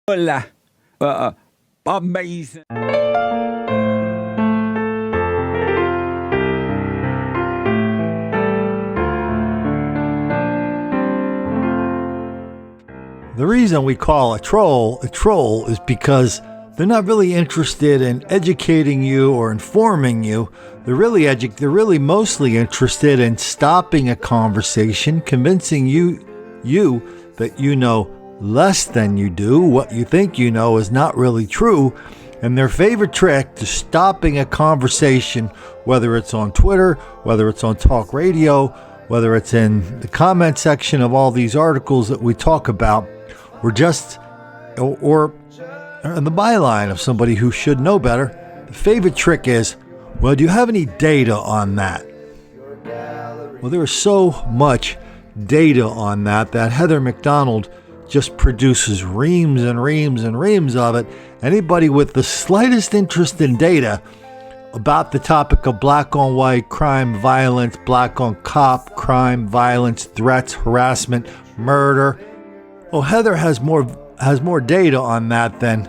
Hola. Amazing. The reason we call a troll is because they're not really interested in educating you or informing you. They're really mostly interested in stopping a conversation, convincing you that you know less than you do. What you think you know is not really true. And their favorite trick to stopping a conversation, whether it's on Twitter, whether it's on talk radio, whether it's in the comment section of all these articles that we talk about, or in the byline of somebody who should know better, the favorite trick is, well, do you have any data on that? Well, there is so much data on that Heather McDonald just produces reams and reams and reams of it. Anybody with the slightest interest in data about the topic of black on white crime, violence, black on cop crime, violence, threats, harassment, murder. Oh, Heather has more data on that than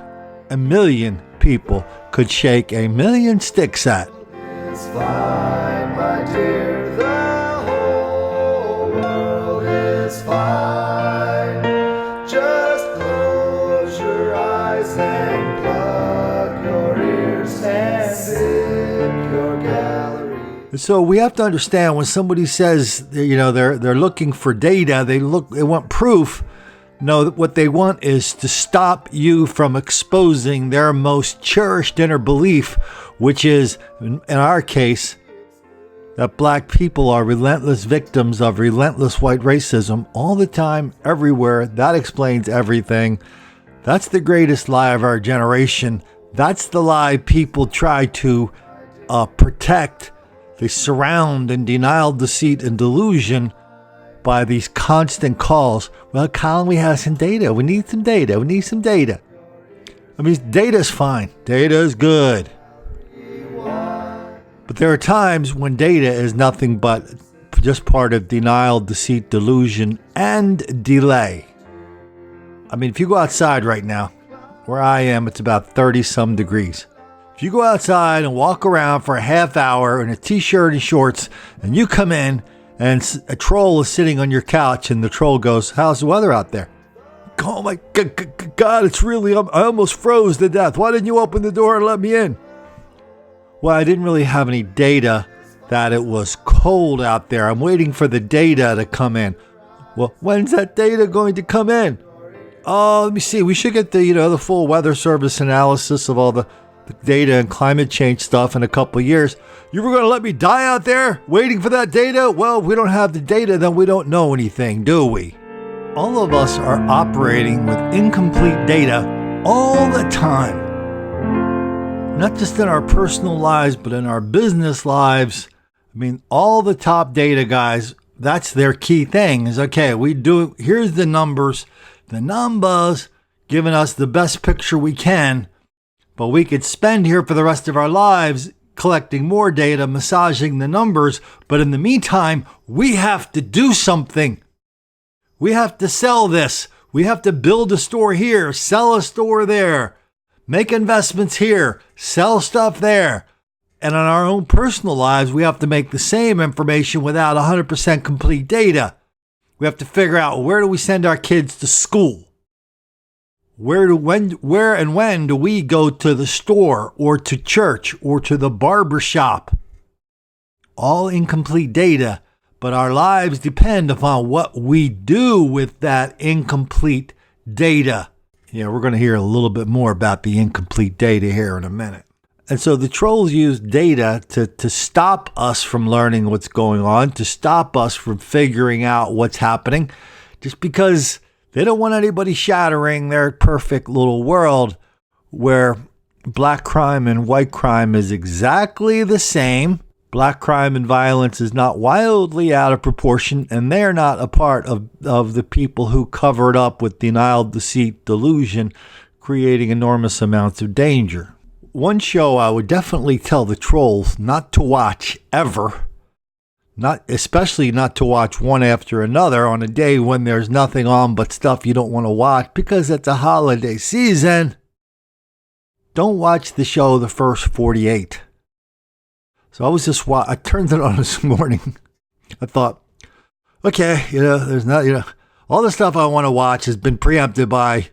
a million people could shake a million sticks at. It's fine, my dear, the whole world is fine. Just close your eyes and plug your ears and sip your gallery. So we have to understand when somebody says, they're looking for data, they want proof. No, what they want is to stop you from exposing their most cherished inner belief, which is, in our case, that black people are relentless victims of relentless white racism all the time, everywhere. That explains everything. That's the greatest lie of our generation. That's the lie people try to protect. They surround in denial, deceit, and delusion by these constant calls. Well, Colin, we have some data. We need some data. I mean, data is fine. Data is good. But there are times when data is nothing but just part of denial, deceit, delusion, and delay. I mean, if you go outside right now, where I am, it's about 30-some degrees. If you go outside and walk around for a half hour in a t-shirt and shorts, and you come in, and a troll is sitting on your couch, and the troll goes, "How's the weather out there?" "Oh my God, it's really, I almost froze to death. Why didn't you open the door and let me in?" Well, I didn't really have any data that it was cold out there. I'm waiting for the data to come in. Well, when's that data going to come in? Oh, let me see. We should get the full Weather Service analysis of all the data and climate change stuff in a couple of years. You were going to let me die out there waiting for that data? Well, if we don't have the data, then we don't know anything, do we? All of us are operating with incomplete data all the time. Not just in our personal lives, but in our business lives. I mean, all the top data guys, that's their key thing is, okay, here's the numbers, the NUMBAHS giving us the best picture we can. But we could spend here for the rest of our lives collecting more data, massaging the numbers. But in the meantime, we have to do something. We have to sell this. We have to build a store here, sell a store there, make investments here, sell stuff there. And in our own personal lives, we have to make the same information without 100% complete data. We have to figure out, where do we send our kids to school? Where and when do we go to the store or to church or to the barber shop? All incomplete data, but our lives depend upon what we do with that incomplete data. Yeah, we're going to hear a little bit more about the incomplete data here in a minute. And so the trolls use data to stop us from learning what's going on, to stop us from figuring out what's happening, just because they don't want anybody shattering their perfect little world where black crime and white crime is exactly the same. Black crime and violence is not wildly out of proportion, and they're not a part of the people who cover it up with denial, deceit, delusion, creating enormous amounts of danger. One show I would definitely tell the trolls not to watch ever, especially not to watch one after another on a day when there's nothing on but stuff you don't want to watch because it's a holiday season. Don't watch the show The First 48. So I turned it on this morning. I thought, okay, there's not, all the stuff I want to watch has been preempted by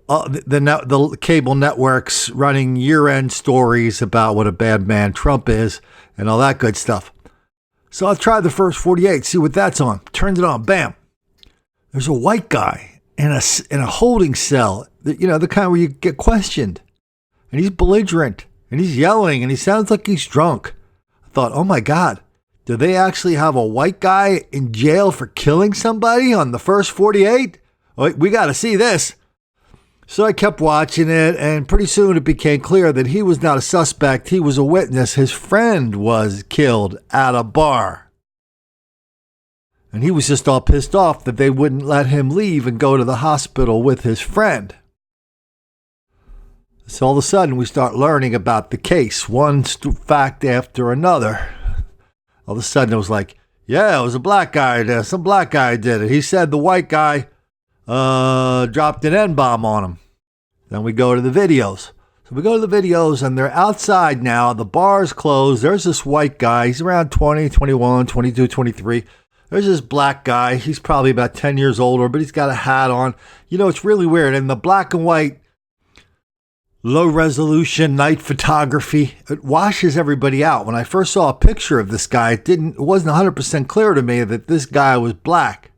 the cable networks running year-end stories about what a bad man Trump is and all that good stuff. So I'll try The First 48, see what that's on. Turned it on, bam. There's a white guy in a holding cell, the kind where you get questioned. And he's belligerent, and he's yelling, and he sounds like he's drunk. I thought, oh my God, do they actually have a white guy in jail for killing somebody on The First 48? We got to see this. So I kept watching it, and pretty soon it became clear that he was not a suspect. He was a witness. His friend was killed at a bar. And he was just all pissed off that they wouldn't let him leave and go to the hospital with his friend. So all of a sudden we start learning about the case, one fact after another. All of a sudden it was like, yeah, it was a black guy there. Some black guy did it. He said the white guy dropped an N-bomb on him. Then we go to the videos. So we go to the videos and they're outside now. The bar's closed. There's this white guy. He's around 20, 21, 22, 23. There's this black guy. He's probably about 10 years older, but he's got a hat on. It's really weird. And the black and white low resolution night photography, it washes everybody out. When I first saw a picture of this guy, it wasn't 100% clear to me that this guy was black.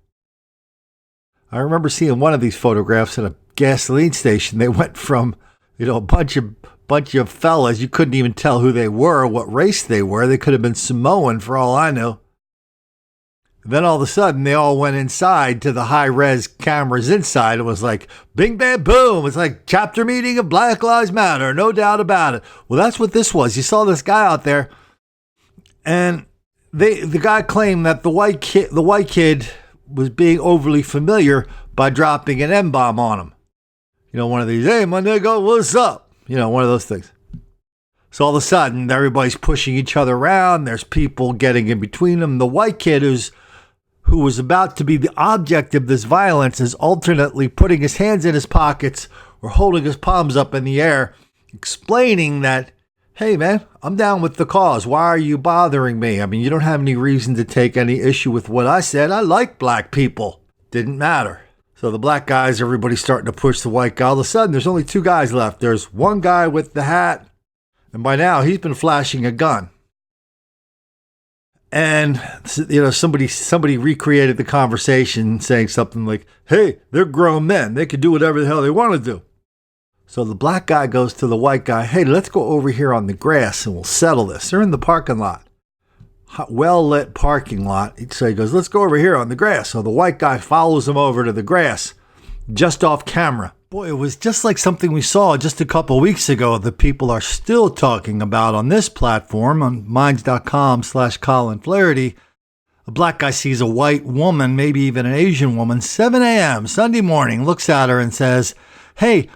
I remember seeing one of these photographs at a gasoline station. They went from, a bunch of fellas. You couldn't even tell who they were, what race they were. They could have been Samoan for all I knew. Then all of a sudden, they all went inside to the high-res cameras inside. It was like, bing, bang, boom. It's like chapter meeting of Black Lives Matter, no doubt about it. Well, that's what this was. You saw this guy out there, and the guy claimed that the white kid was being overly familiar by dropping an M-bomb on him. One of these, hey, my nigga, what's up? One of those things. So all of a sudden, everybody's pushing each other around. There's people getting in between them. The white kid who was about to be the object of this violence is alternately putting his hands in his pockets or holding his palms up in the air, explaining that, hey, man, I'm down with the cause. Why are you bothering me? I mean, you don't have any reason to take any issue with what I said. I like black people. Didn't matter. So the black guys, everybody's starting to push the white guy. All of a sudden, there's only two guys left. There's one guy with the hat, and by now, he's been flashing a gun. And, somebody recreated the conversation saying something like, hey, they're grown men. They can do whatever the hell they want to do. So the black guy goes to the white guy, hey, let's go over here on the grass and we'll settle this. They're in the parking lot. Well-lit parking lot. So he goes, let's go over here on the grass. So the white guy follows him over to the grass, just off camera. Boy, it was just like something we saw just a couple weeks ago that people are still talking about on this platform, on minds.com/Colin Flaherty. A black guy sees a white woman, maybe even an Asian woman, 7 a.m. Sunday morning, looks at her and says, hey,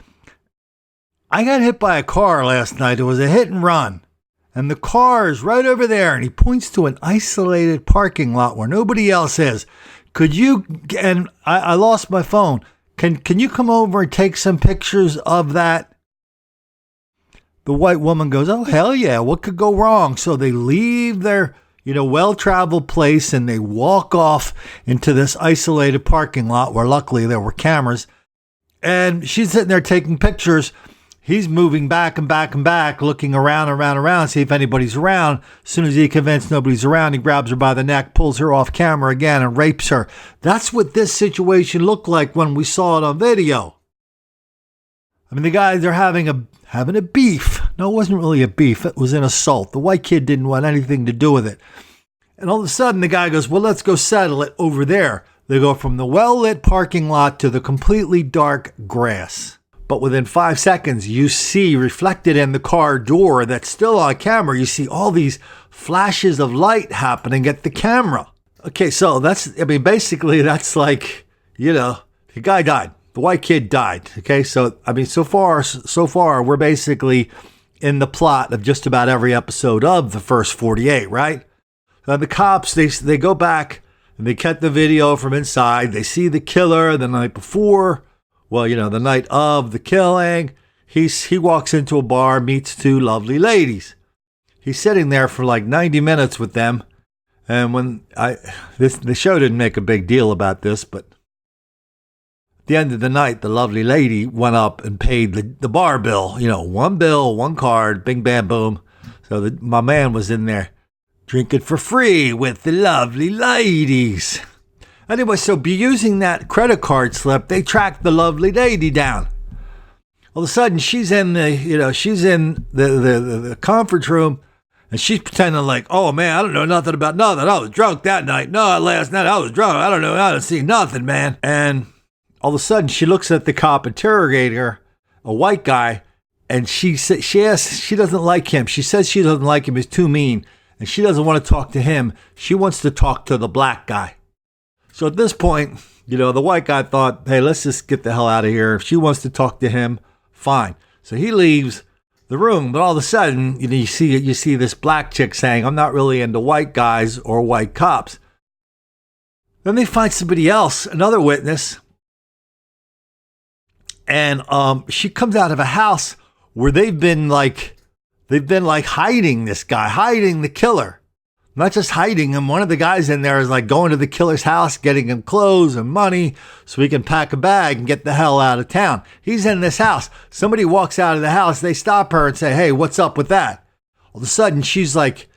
I got hit by a car last night. It was a hit and run. And the car is right over there. And he points to an isolated parking lot where nobody else is. Could you, and I lost my phone. Can you come over and take some pictures of that? The white woman goes, oh, hell yeah. What could go wrong? So they leave their, well-traveled place and they walk off into this isolated parking lot where luckily there were cameras. And she's sitting there taking pictures. He's moving back and back and back, looking around, see if anybody's around. As soon as he convinced nobody's around, he grabs her by the neck, pulls her off camera again, and rapes her. That's what this situation looked like when we saw it on video. I mean, the guys are having a beef. No, it wasn't really a beef. It was an assault. The white kid didn't want anything to do with it. And all of a sudden, the guy goes, well, let's go settle it over there. They go from the well-lit parking lot to the completely dark grass. But within 5 seconds, you see reflected in the car door that's still on camera, you see all these flashes of light happening at the camera. Okay, so basically that's like, the guy died. The white kid died. Okay, so, so far, we're basically in the plot of just about every episode of The First 48, right? The cops, they go back and they get the video from inside. They see the killer the night before. Well, the night of the killing. He walks into a bar, meets two lovely ladies. He's sitting there for like 90 minutes with them. And the show didn't make a big deal about this, but at the end of the night, the lovely lady went up and paid the bar bill. One bill, one card, bing, bam, boom. So my man was in there drinking for free with the lovely ladies. Anyway, so using that credit card slip, they tracked the lovely lady down. All of a sudden, she's in the conference room, and she's pretending like, oh man, I don't know nothing about nothing. I was drunk that night. No, last night I was drunk. I don't know. I didn't see nothing, man. And all of a sudden, she looks at the cop interrogating her, a white guy, and she doesn't like him. She says she doesn't like him. He's too mean, and she doesn't want to talk to him. She wants to talk to the black guy. So at this point, the white guy thought, hey, let's just get the hell out of here. If she wants to talk to him, fine. So he leaves the room, but all of a sudden, you see this black chick saying, I'm not really into white guys or white cops. Then they find somebody else, another witness, and she comes out of a house where they've been hiding this guy, hiding the killer. Not just hiding him. One of the guys in there is like going to the killer's house, getting him clothes and money so he can pack a bag and get the hell out of town. He's in this house. Somebody walks out of the house. They stop her and say, hey, what's up with that? All of a sudden, she's like,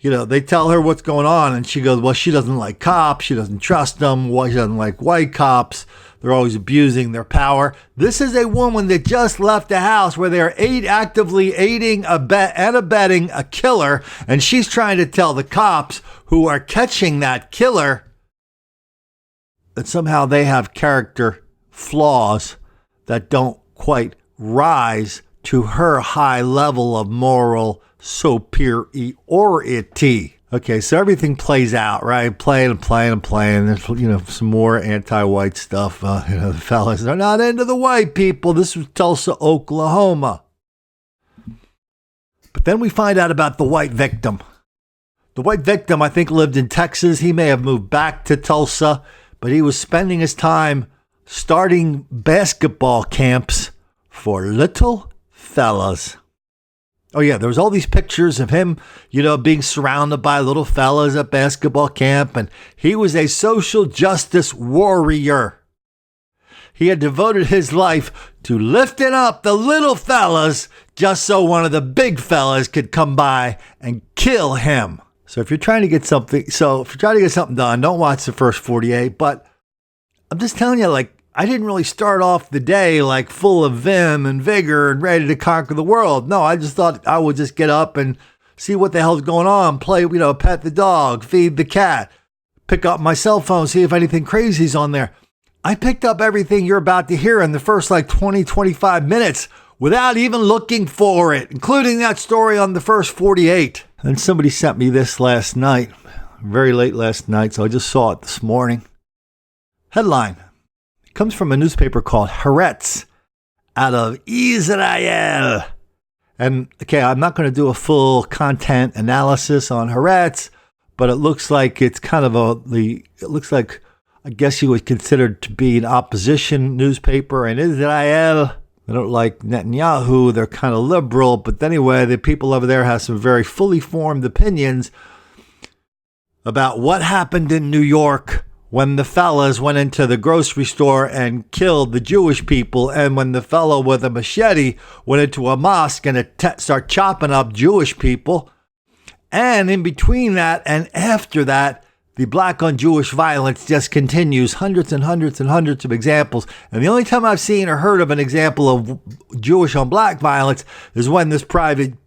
they tell her what's going on. And she goes, well, she doesn't like cops. She doesn't trust them. She doesn't like white cops. They're always abusing their power. This is a woman that just left a house where they're actively aiding and abetting a killer. And she's trying to tell the cops who are catching that killer that somehow they have character flaws that don't quite rise to her high level of moral superiority. Okay, so everything plays out, right? Playing and playing and playing. There's, some more anti-white stuff. The fellas are not into the white people. This was Tulsa, Oklahoma. But then we find out about the white victim. The white victim, I think, lived in Texas. He may have moved back to Tulsa, but he was spending his time starting basketball camps for little fellas. Oh, yeah, there was all these pictures of him, being surrounded by little fellas at basketball camp, and he was a social justice warrior. He had devoted his life to lifting up the little fellas just so one of the big fellas could come by and kill him. So if you're trying to get something done, don't watch the first 48, but I'm just telling you, I didn't really start off the day full of vim and vigor and ready to conquer the world. No, I just thought I would just get up and see what the hell's going on, play, pet the dog, feed the cat, pick up my cell phone, see if anything crazy's on there. I picked up everything you're about to hear in the first 20, 25 minutes without even looking for it, including that story on the first 48. And somebody sent me this last night, very late last night, so I just saw it this morning. Headline. Comes from a newspaper called Haaretz out of Israel. And okay, I'm not going to do a full content analysis on Haaretz, but it looks like it's kind of I guess you would consider it to be an opposition newspaper in Israel. They don't like Netanyahu. They're kind of liberal. But anyway, the people over there have some very fully formed opinions about what happened in New York when the fellas went into the grocery store and killed the Jewish people, and when the fellow with a machete went into a mosque and start chopping up Jewish people. And in between that and after that, the black on Jewish violence just continues. Hundreds and hundreds and hundreds of examples. And the only time I've seen or heard of an example of Jewish on black violence is when this private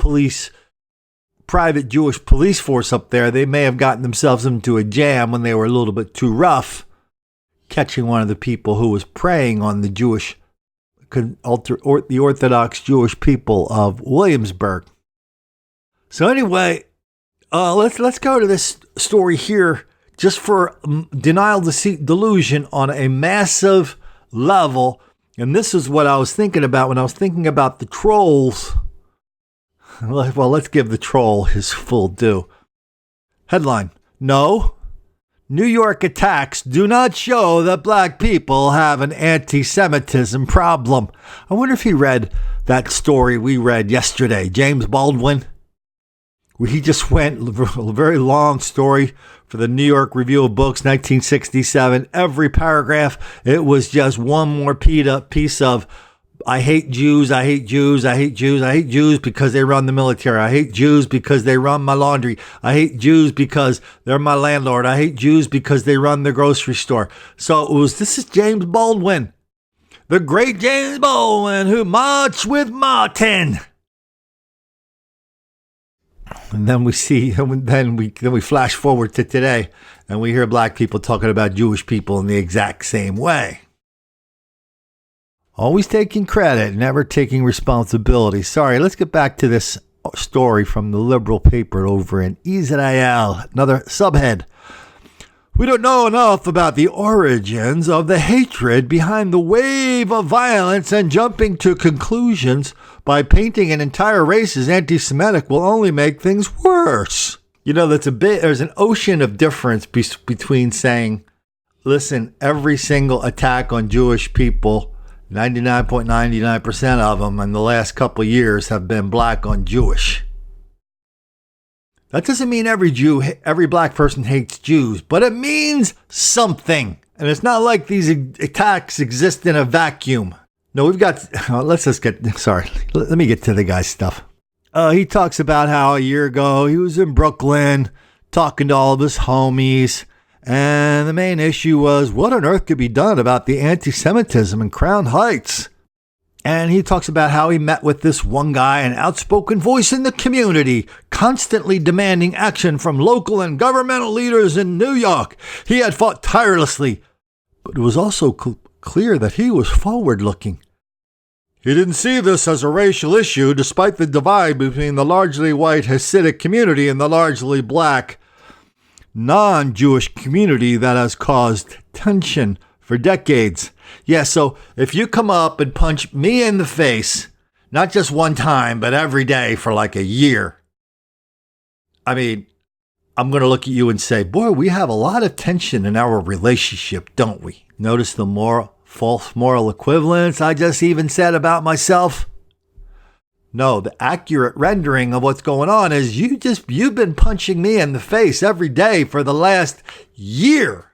Jewish police force up there, they may have gotten themselves into a jam when they were a little bit too rough, catching one of the people who was preying on the the Orthodox Jewish people of Williamsburg. So anyway, let's go to this story here, just for denial, deceit, delusion on a massive level. And this is what I was thinking about when I was thinking about the trolls. Well, let's give the troll his full due. Headline: No, New York attacks do not show that black people have an anti-Semitism problem. I wonder if he read that story we read yesterday, James Baldwin, where he just went a very long story for the New York Review of Books, 1967. Every paragraph, it was just one more piece of, I hate Jews, I hate Jews, I hate Jews, I hate Jews because they run the military. I hate Jews because they run my laundry. I hate Jews because they're my landlord. I hate Jews because they run the grocery store. So this is James Baldwin, the great James Baldwin who marched with Martin. And then we flash forward to today and we hear black people talking about Jewish people in the exact same way. Always taking credit, never taking responsibility. Sorry, let's get back to this story from the liberal paper over in Israel. Another subhead. We don't know enough about the origins of the hatred behind the wave of violence, and jumping to conclusions by painting an entire race as anti-Semitic will only make things worse. You know, there's an ocean of difference between saying, listen, every single attack on Jewish people, 99.99% of them in the last couple of years have been black on Jewish. That doesn't mean every black person hates Jews, but it means something. And it's not like these attacks exist in a vacuum. No, let me get to the guy's stuff. He talks about how a year ago he was in Brooklyn talking to all of his homies. And the main issue was what on earth could be done about the anti-Semitism in Crown Heights. And he talks about how he met with this one guy, an outspoken voice in the community, constantly demanding action from local and governmental leaders in New York. He had fought tirelessly, but it was also clear that he was forward-looking. He didn't see this as a racial issue, despite the divide between the largely white Hasidic community and the largely black non-Jewish community that has caused tension for decades. Yeah, so if you come up and punch me in the face, not just one time, but every day for like a year, I mean, I'm going to look at you and say, boy, we have a lot of tension in our relationship, don't we? Notice the false moral equivalence I just even said about myself? No, the accurate rendering of what's going on is you've been punching me in the face every day for the last year.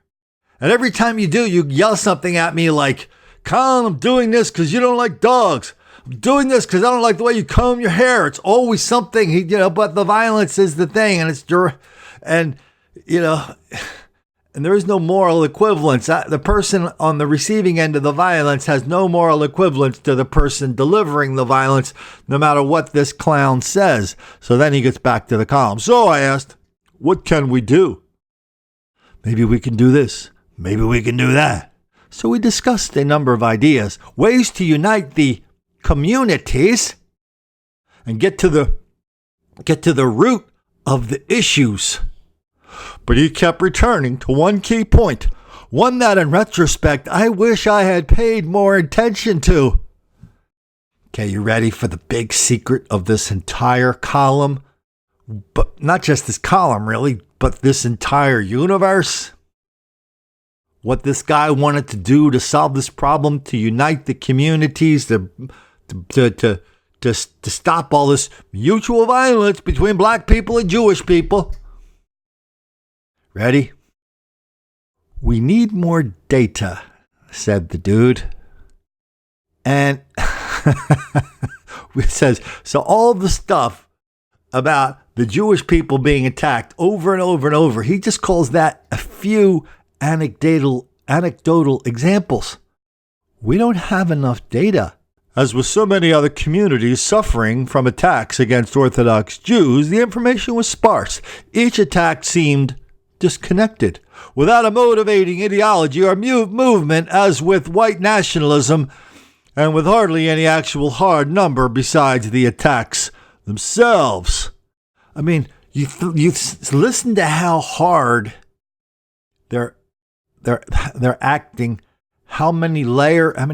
And every time you do, you yell something at me like, Colin, I'm doing this because you don't like dogs. I'm doing this because I don't like the way you comb your hair. It's always something, but the violence is the thing. And there is no moral equivalence. The person on the receiving end of the violence has no moral equivalence to the person delivering the violence, no matter what this clown says. So then he gets back to the column. So I asked, what can we do? Maybe we can do this. Maybe we can do that. So we discussed a number of ideas, ways to unite the communities and get to the root of the issues. But he kept returning to one key point, one that in retrospect I wish I had paid more attention to. Okay, you ready for the big secret of this entire column? But not just this column, really, but this entire universe? What this guy wanted to do to solve this problem, to unite the communities, to stop all this mutual violence between black people and Jewish people. Ready? We need more data, said the dude. And it says, so all the stuff about the Jewish people being attacked over and over and over, he just calls that a few anecdotal examples. We don't have enough data. As with so many other communities suffering from attacks against Orthodox Jews, the information was sparse. Each attack seemed disconnected, without a motivating ideology or movement, as with white nationalism, and with hardly any actual hard number besides the attacks themselves. I mean, you listen to how hard they're acting, how many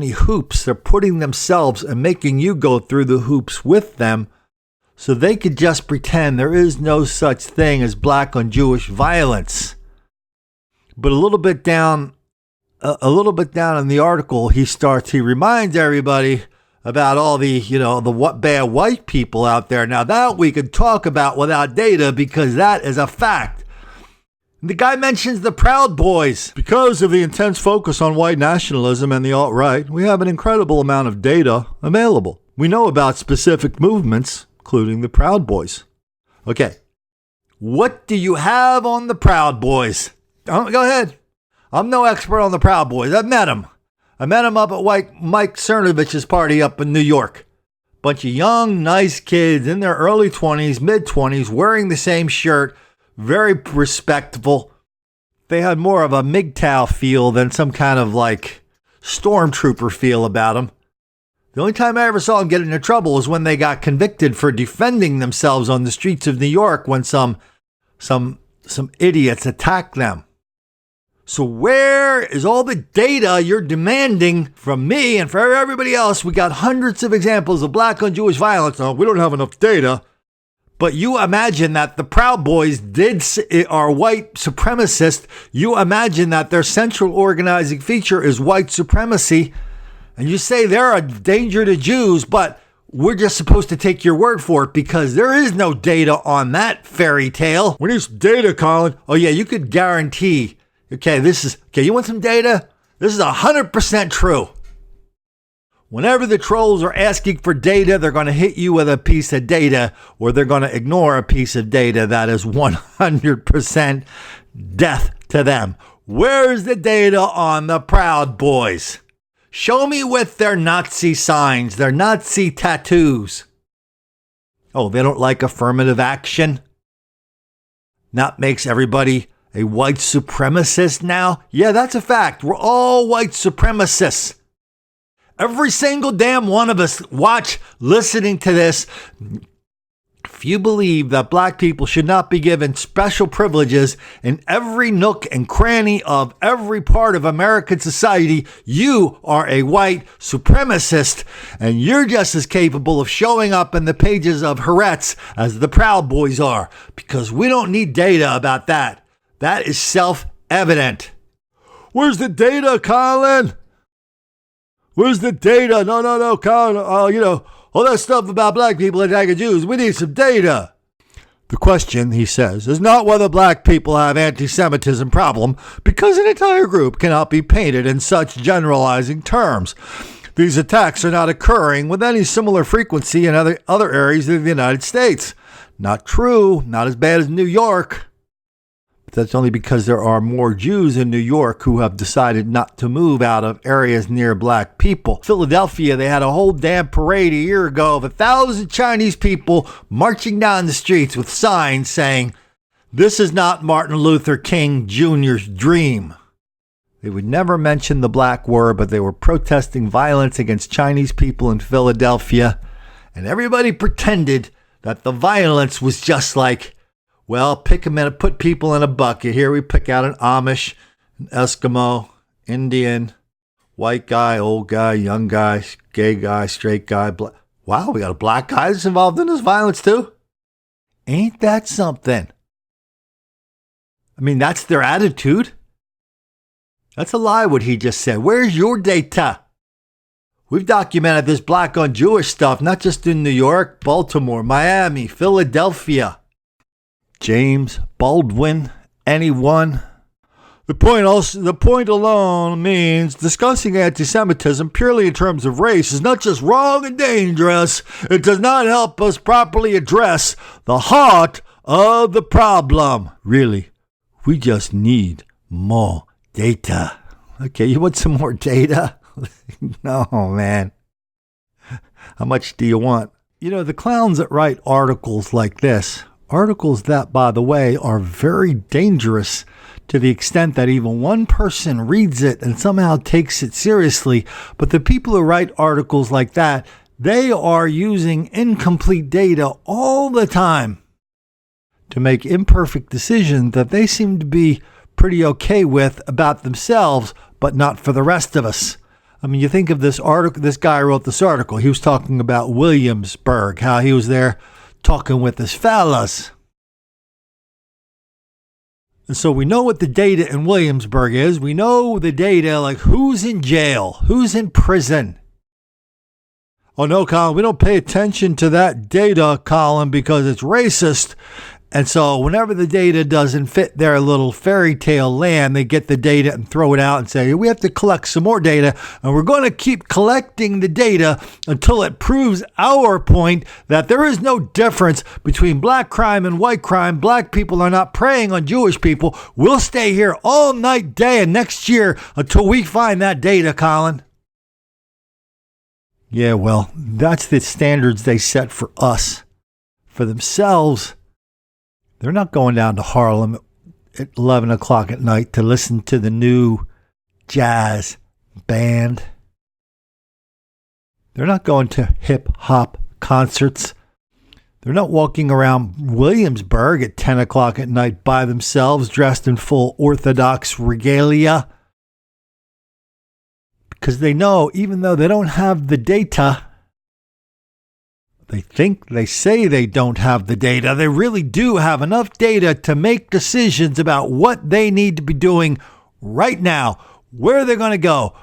hoops they're putting themselves and making you go through the hoops with them, so they could just pretend there is no such thing as black on Jewish violence. But a little bit down in the article, he reminds everybody about all the, the bad white people out there. Now that we could talk about without data, because that is a fact. The guy mentions the Proud Boys. Because of the intense focus on white nationalism and the alt-right, we have an incredible amount of data available. We know about specific movements, including the Proud Boys. Okay, what do you have on the Proud Boys? Go ahead. I'm no expert on the Proud Boys. I've met them. I met them up at Mike Cernovich's party up in New York. Bunch of young, nice kids in their early 20s, mid-20s, wearing the same shirt, very respectful. They had more of a MGTOW feel than some kind of like stormtrooper feel about them. The only time I ever saw them get into trouble was when they got convicted for defending themselves on the streets of New York when some idiots attacked them. So where is all the data you're demanding from me and for everybody else? We got hundreds of examples of black on Jewish violence. Oh, we don't have enough data. But you imagine that the Proud Boys are white supremacists. You imagine that their central organizing feature is white supremacy. And you say they're a danger to Jews, but we're just supposed to take your word for it because there is no data on that fairy tale. We need some data, Colin. Oh yeah, you could guarantee. Okay, you want some data? This is 100% true. Whenever the trolls are asking for data, they're going to hit you with a piece of data, or they're going to ignore a piece of data that is 100% death to them. Where's the data on the Proud Boys? Show me with their Nazi signs, their Nazi tattoos. Oh, they don't like affirmative action? That makes everybody a white supremacist now? Yeah, that's a fact. We're all white supremacists. Every single damn one of us listening to this. If you believe that black people should not be given special privileges in every nook and cranny of every part of American society, you are a white supremacist, and you're just as capable of showing up in the pages of Haaretz as the Proud Boys are, because we don't need data about that. That is self-evident. Where's the data, Colin? Where's the data? No, Colin. All that stuff about black people attacking Jews. We need some data. The question, he says, is not whether black people have anti-Semitism problem, because an entire group cannot be painted in such generalizing terms. These attacks are not occurring with any similar frequency in other areas of the United States. Not true. Not as bad as New York. That's only because there are more Jews in New York who have decided not to move out of areas near black people. Philadelphia, they had a whole damn parade a year ago of 1,000 Chinese people marching down the streets with signs saying, "This is not Martin Luther King Jr.'s dream." They would never mention the black word, but they were protesting violence against Chinese people in Philadelphia. And everybody pretended that the violence was just like, well, put people in a bucket. Here we pick out an Amish, an Eskimo, Indian, white guy, old guy, young guy, gay guy, straight guy. Wow, we got a black guy that's involved in this violence too? Ain't that something? I mean, that's their attitude. That's a lie what he just said. Where's your data? We've documented this black on Jewish stuff, not just in New York, Baltimore, Miami, Philadelphia. James Baldwin, anyone? The point alone means discussing anti-Semitism purely in terms of race is not just wrong and dangerous. It does not help us properly address the heart of the problem. Really, we just need more data. Okay, you want some more data? No, man. How much do you want? The clowns that write articles like this, articles that, by the way, are very dangerous to the extent that even one person reads it and somehow takes it seriously. But the people who write articles like that, they are using incomplete data all the time to make imperfect decisions that they seem to be pretty okay with about themselves, but not for the rest of us. I mean, you think of this article, this guy wrote this article. He was talking about Williamsburg, how he was there talking with his fellas. And so we know what the data in Williamsburg is. We know the data, like who's in jail, who's in prison. Oh no, Colin, we don't pay attention to that data, Colin, because it's racist. And so whenever the data doesn't fit their little fairy tale land, they get the data and throw it out and say, we have to collect some more data. And we're going to keep collecting the data until it proves our point that there is no difference between black crime and white crime. Black people are not preying on Jewish people. We'll stay here all night, day, and next year until we find that data, Colin. Yeah, well, that's the standards they set for us. For themselves, they're not going down to Harlem at 11 o'clock at night to listen to the new jazz band. They're not going to hip-hop concerts. They're not walking around Williamsburg at 10 o'clock at night by themselves, dressed in full Orthodox regalia. Because they know, even though they don't have the data, they say they don't have the data. They really do have enough data to make decisions about what they need to be doing right now, where they're going to go,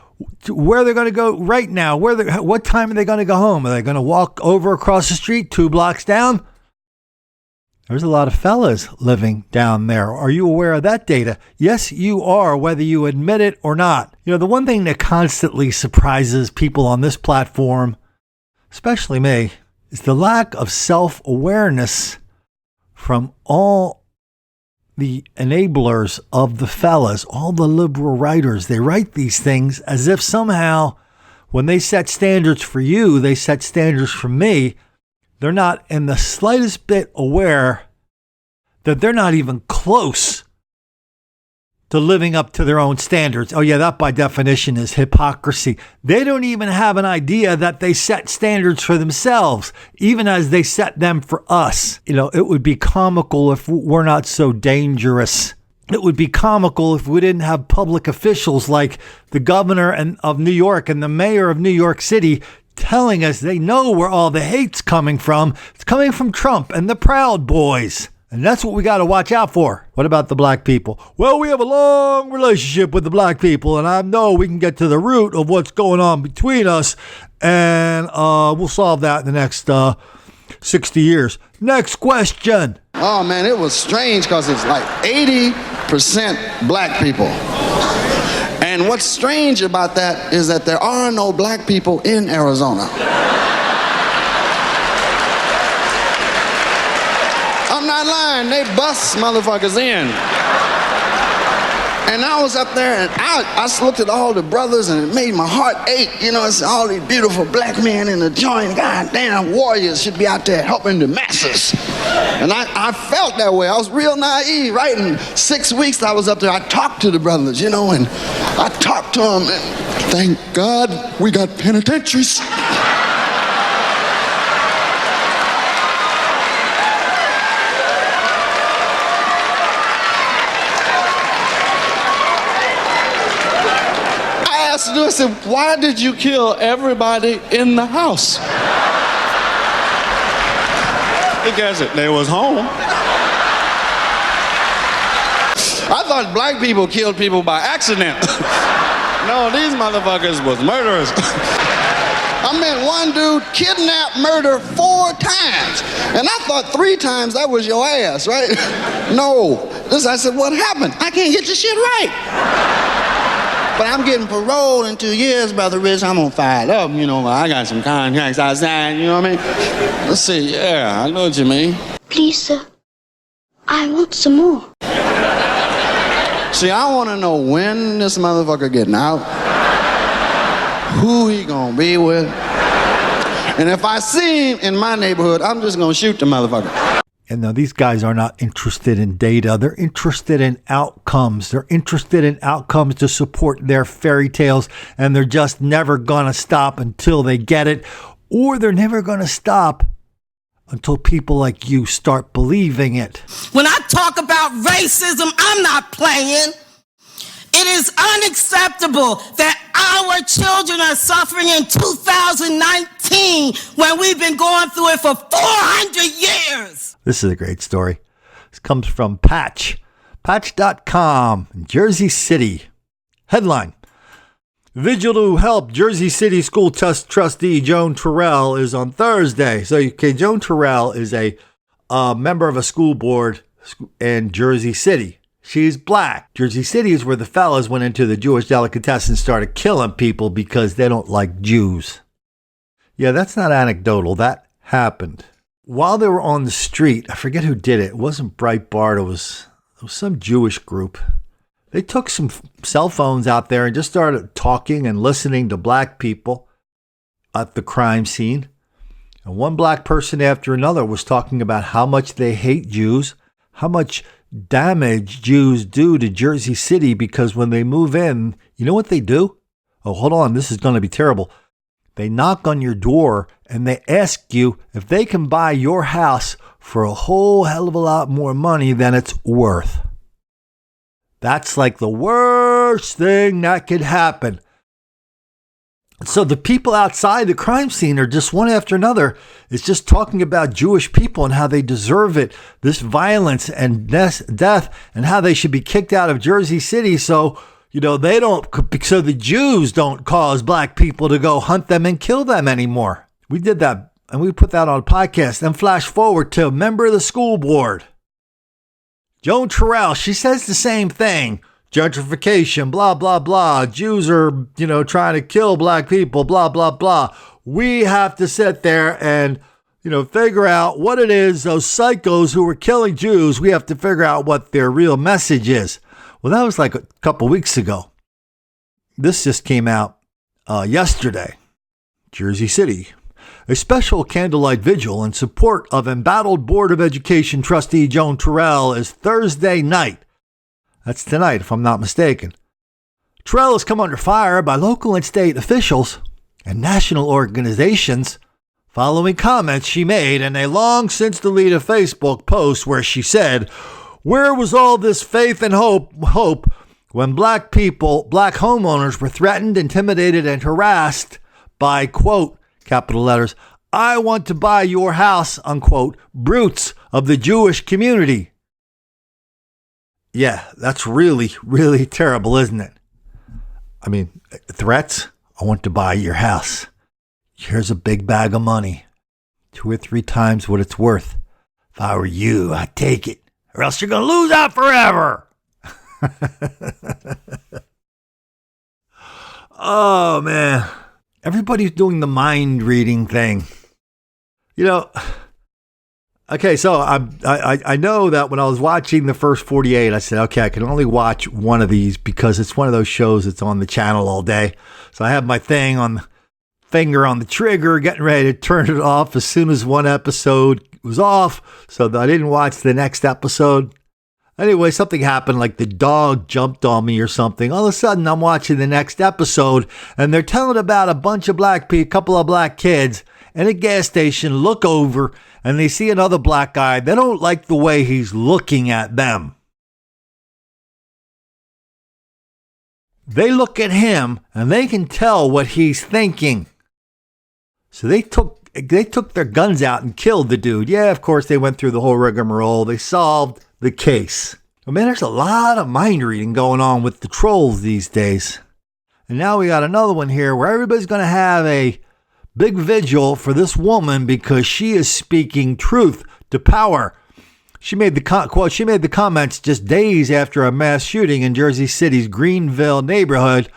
right now, what time are they going to go home? Are they going to walk over across the street 2 blocks down? There's a lot of fellas living down there. Are you aware of that data? Yes, you are, whether you admit it or not. You know, the one thing that constantly surprises people on this platform, especially me, is the lack of self-awareness from all the enablers of the fellas, all the liberal writers. They write these things as if somehow when they set standards for you, they set standards for me. They're not in the slightest bit aware that they're not even close to living up to their own standards. Oh yeah, that by definition is hypocrisy. They don't even have an idea that they set standards for themselves, even as they set them for us. You know, it would be comical if we're not so dangerous. It would be comical if we didn't have public officials like the governor of New York and the mayor of New York City telling us they know where all the hate's coming from. It's coming from Trump and the Proud Boys. And that's what we got to watch out for. What about the black people? Well, we have a long relationship with the black people, and I know we can get to the root of what's going on between us, and we'll solve that in the next 60 years. Next question. Oh, man, it was strange because it's like 80% black people. And what's strange about that is that there are no black people in Arizona. I'm not lying, they bust motherfuckers in. And I was up there and I looked at all the brothers and it made my heart ache. You know, it's all these beautiful black men in the joint. God damn, warriors should be out there helping the masses. And I felt that way. I was real naive, right? In 6 weeks I was up there, I talked to the brothers, you know, and I talked to them and thank God we got penitentiaries. I said, why did you kill everybody in the house? Because they was home. I thought black people killed people by accident. No, these motherfuckers was murderers. I met one dude kidnapped, murder 4 times. And I thought 3 times that was your ass, right? No. I said, what happened? I can't get this shit right. But I'm getting paroled in 2 years, Brother Rich. I'm on fired up, you know. I got some contracts outside, you know what I mean? Let's see, yeah, I know what you mean. Please, sir, I want some more. See, I want to know when this motherfucker getting out, who he gonna be with, and if I see him in my neighborhood, I'm just gonna shoot the motherfucker. And now these guys are not interested in data. They're interested in outcomes. They're interested in outcomes to support their fairy tales. And they're just never going to stop until they get it. Or they're never going to stop until people like you start believing it. When I talk about racism, I'm not playing. It is unacceptable that our children are suffering in 2019 when we've been going through it for 400 years. This is a great story. This comes from Patch.com, Jersey City. Headline: Vigil to help Jersey City school trustee Joan Terrell is on Thursday. So, okay, Joan Terrell is a member of a school board in Jersey City. She's black. Jersey City is where the fellas went into the Jewish delicatessen and started killing people because they don't like Jews. Yeah, that's not anecdotal. That happened. While they were on the street, I forget who did it. It wasn't Breitbart. It was some Jewish group. They took some cell phones out there and just started talking and listening to black people at the crime scene. And one black person after another was talking about how much they hate Jews, how much damage Jews do to Jersey City, because when they move in, you know what they do? Oh, hold on. This is going to be terrible. They knock on your door and they ask you if they can buy your house for a whole hell of a lot more money than it's worth. That's like the worst thing that could happen. So the people outside the crime scene are just one after another is just talking about Jewish people and how they deserve it, this violence and death, and how they should be kicked out of Jersey City so, so the Jews don't cause black people to go hunt them and kill them anymore. We did that and we put that on a podcast. Then flash forward to a member of the school board, Joan Terrell. She says the same thing. Gentrification, blah, blah, blah. Jews are, trying to kill black people, blah, blah, blah. We have to sit there and, figure out what it is, those psychos who were killing Jews. We have to figure out what their real message is. Well, that was like a couple weeks ago. This just came out yesterday. Jersey City. A special candlelight vigil in support of embattled Board of Education trustee Joan Terrell is Thursday night. That's tonight, if I'm not mistaken. Terrell has come under fire by local and state officials and national organizations following comments she made in a long since deleted Facebook post where she said, "Where was all this faith and hope when black homeowners were threatened, intimidated, and harassed by, quote, capital letters, I want to buy your house, unquote, brutes of the Jewish community." Yeah, that's really, really terrible, isn't it? I mean, threats? I want to buy your house. Here's a big bag of money. 2 or 3 times what it's worth. If I were you, I'd take it. Or else you're going to lose out forever. Oh, man. Everybody's doing the mind reading thing. Okay, so I know that when I was watching the first 48, I said, okay, I can only watch one of these because it's one of those shows that's on the channel all day. So I have my finger on the trigger, getting ready to turn it off as soon as one episode was off, so that I didn't watch the next episode. Anyway, something happened, like the dog jumped on me or something. All of a sudden, I'm watching the next episode, and they're telling about a couple of black kids in a gas station look over and they see another black guy. They don't like the way he's looking at them. They look at him and they can tell what he's thinking. So they took their guns out and killed the dude. Yeah, of course, they went through the whole rigmarole. They solved the case. I mean, there's a lot of mind reading going on with the trolls these days. And now we got another one here where everybody's going to have a big vigil for this woman because she is speaking truth to power. She made the comments just days after a mass shooting in Jersey City's Greenville neighborhood,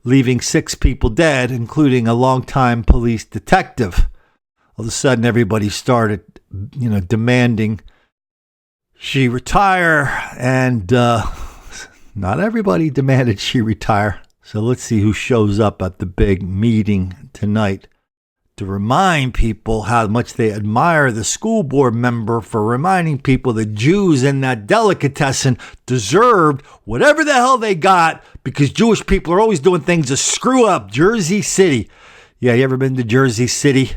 leaving 6 people dead, including a longtime police detective. All of a sudden, everybody started, demanding she retire, and not everybody demanded she retire. So let's see who shows up at the big meeting tonight to remind people how much they admire the school board member for reminding people the Jews in that delicatessen deserved whatever the hell they got because Jewish people are always doing things to screw up Jersey City. Yeah, you ever been to Jersey City?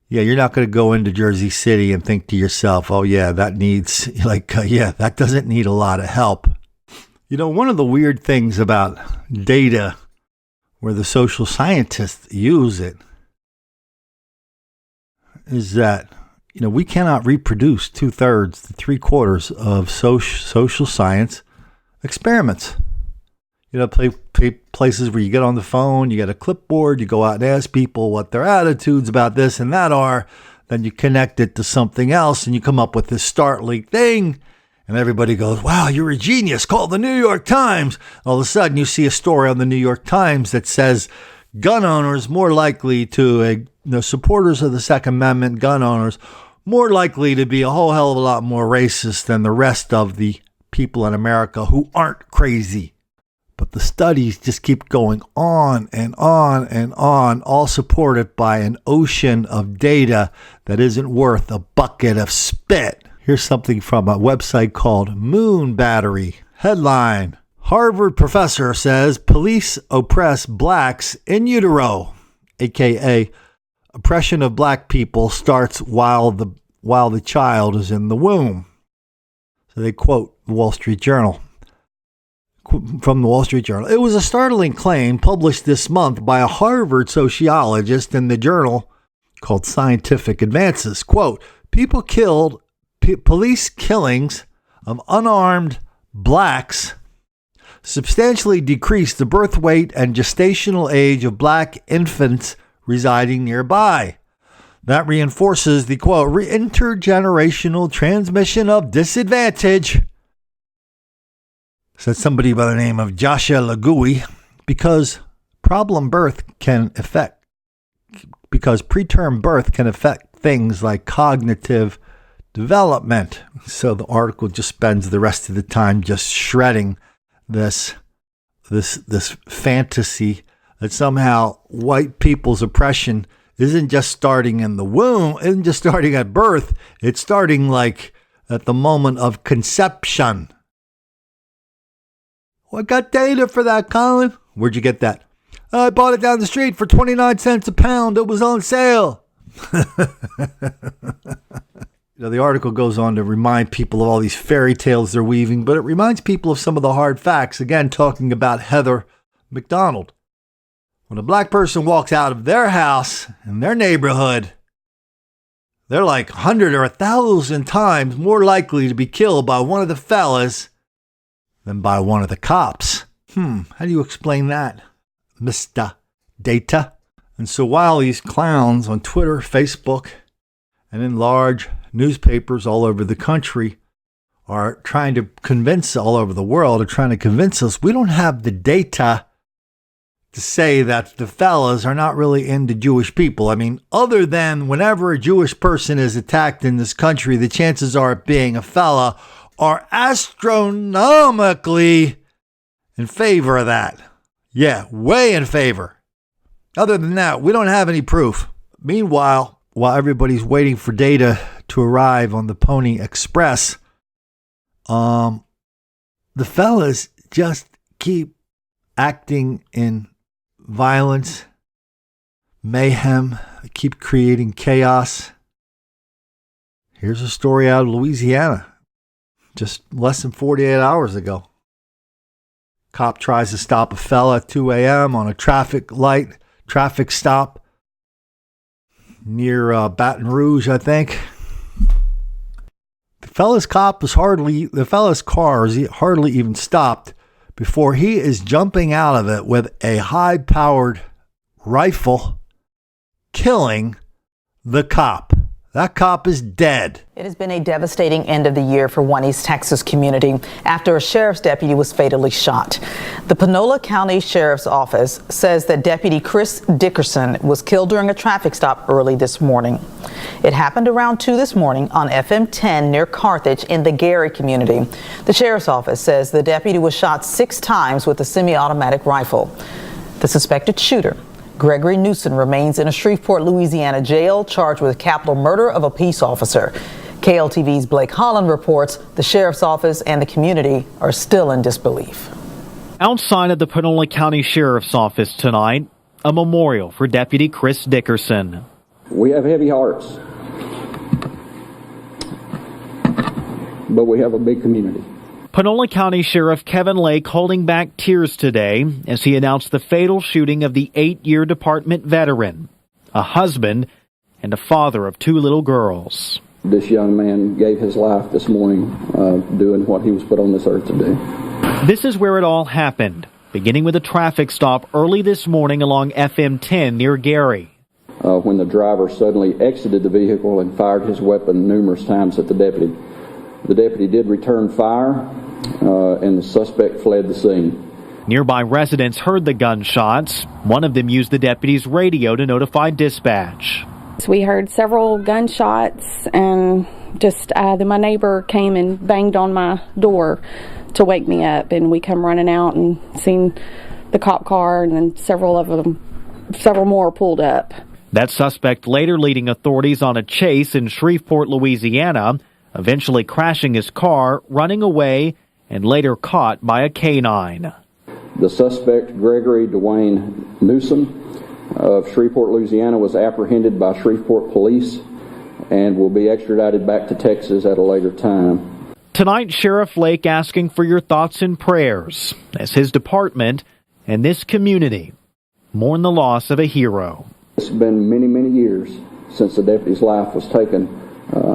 Yeah, you're not going to go into Jersey City and think to yourself, oh yeah, that doesn't need a lot of help. One of the weird things about data where the social scientists use it is that we cannot reproduce 2/3 to 3/4 of social science experiments. Places where you get on the phone, you get a clipboard, you go out and ask people what their attitudes about this and that are, then you connect it to something else and you come up with this startling thing, and everybody goes, wow, you're a genius, call the New York Times. All of a sudden you see a story on the New York Times that says gun owners more likely to, supporters of the Second Amendment, gun owners, more likely to be a whole hell of a lot more racist than the rest of the people in America who aren't crazy. But the studies just keep going on and on and on, all supported by an ocean of data that isn't worth a bucket of spit. Here's something from a website called Moon Battery. Headline: Harvard professor says police oppress blacks in utero, aka oppression of black people starts while the child is in the womb. So they quote the Wall Street Journal. From the Wall Street Journal. It was a startling claim published this month by a Harvard sociologist in the journal called Scientific Advances. Quote, police killings of unarmed blacks substantially decreased the birth weight and gestational age of black infants residing nearby. That reinforces the, quote, intergenerational transmission of disadvantage, said somebody by the name of Joshua Lagui, because preterm birth can affect things like cognitive development. So the article just spends the rest of the time just shredding this fantasy that somehow white people's oppression isn't just starting in the womb, isn't just starting at birth, it's starting like at the moment of conception. Well, I got data for that, Colin. Where'd you get that? I bought it down the street for 29 cents a pound. It was on sale. The article goes on to remind people of all these fairy tales they're weaving, but it reminds people of some of the hard facts. Again, talking about Heather McDonald. When a black person walks out of their house in their neighborhood, they're like 100 or 1,000 times more likely to be killed by one of the fellas than by one of the cops. How do you explain that, Mr. Data? And so while these clowns on Twitter, Facebook, and in large newspapers all over the country are trying to convince all over the world, are trying to convince us we don't have the data to say that the fellas are not really into Jewish people. I mean, other than whenever a Jewish person is attacked in this country, the chances are it being a fella are astronomically in favor of that. Yeah, way in favor. Other than that, we don't have any proof. Meanwhile, while everybody's waiting for data to arrive on the Pony Express, the fellas just keep acting in violence, mayhem, they keep creating chaos. Here's a story out of Louisiana. Just less than 48 hours ago. Cop tries to stop a fella at 2 a.m. on a traffic stop near Baton Rouge, I think. The fella's car is hardly even stopped before he is jumping out of it with a high-powered rifle, killing the cop. That cop is dead. It has been a devastating end of the year for one East Texas community after a sheriff's deputy was fatally shot. The Panola County Sheriff's Office says that Deputy Chris Dickerson was killed during a traffic stop early this morning. It happened around 2 this morning on FM 10 near Carthage in the Gary community. The sheriff's office says the deputy was shot 6 times with a semi-automatic rifle. The suspected shooter, Gregory Newsom, remains in a Shreveport, Louisiana jail charged with capital murder of a peace officer. KLTV's Blake Holland reports the sheriff's office and the community are still in disbelief. Outside of the Panola County Sheriff's Office tonight, a memorial for Deputy Chris Dickerson. We have heavy hearts, but we have a big community. Panola County Sheriff Kevin Lake holding back tears today as he announced the fatal shooting of the 8-year department veteran, a husband, and a father of 2 little girls. This young man gave his life this morning doing what he was put on this earth to do. This is where it all happened, beginning with a traffic stop early this morning along FM 10 near Gary. When the driver suddenly exited the vehicle and fired his weapon numerous times at the deputy. The deputy did return fire, and the suspect fled the scene. Nearby residents heard the gunshots. One of them used the deputy's radio to notify dispatch. We heard several gunshots, and then my neighbor came and banged on my door to wake me up, and we come running out and seen the cop car, and then several more pulled up. That suspect later leading authorities on a chase in Shreveport, Louisiana, eventually crashing his car, running away, and later caught by a canine. The suspect, Gregory Dwayne Newsom of Shreveport, Louisiana, was apprehended by Shreveport police and will be extradited back to Texas at a later time. Tonight, Sheriff Lake asking for your thoughts and prayers as his department and this community mourn the loss of a hero. It's been many, many years since the deputy's life was taken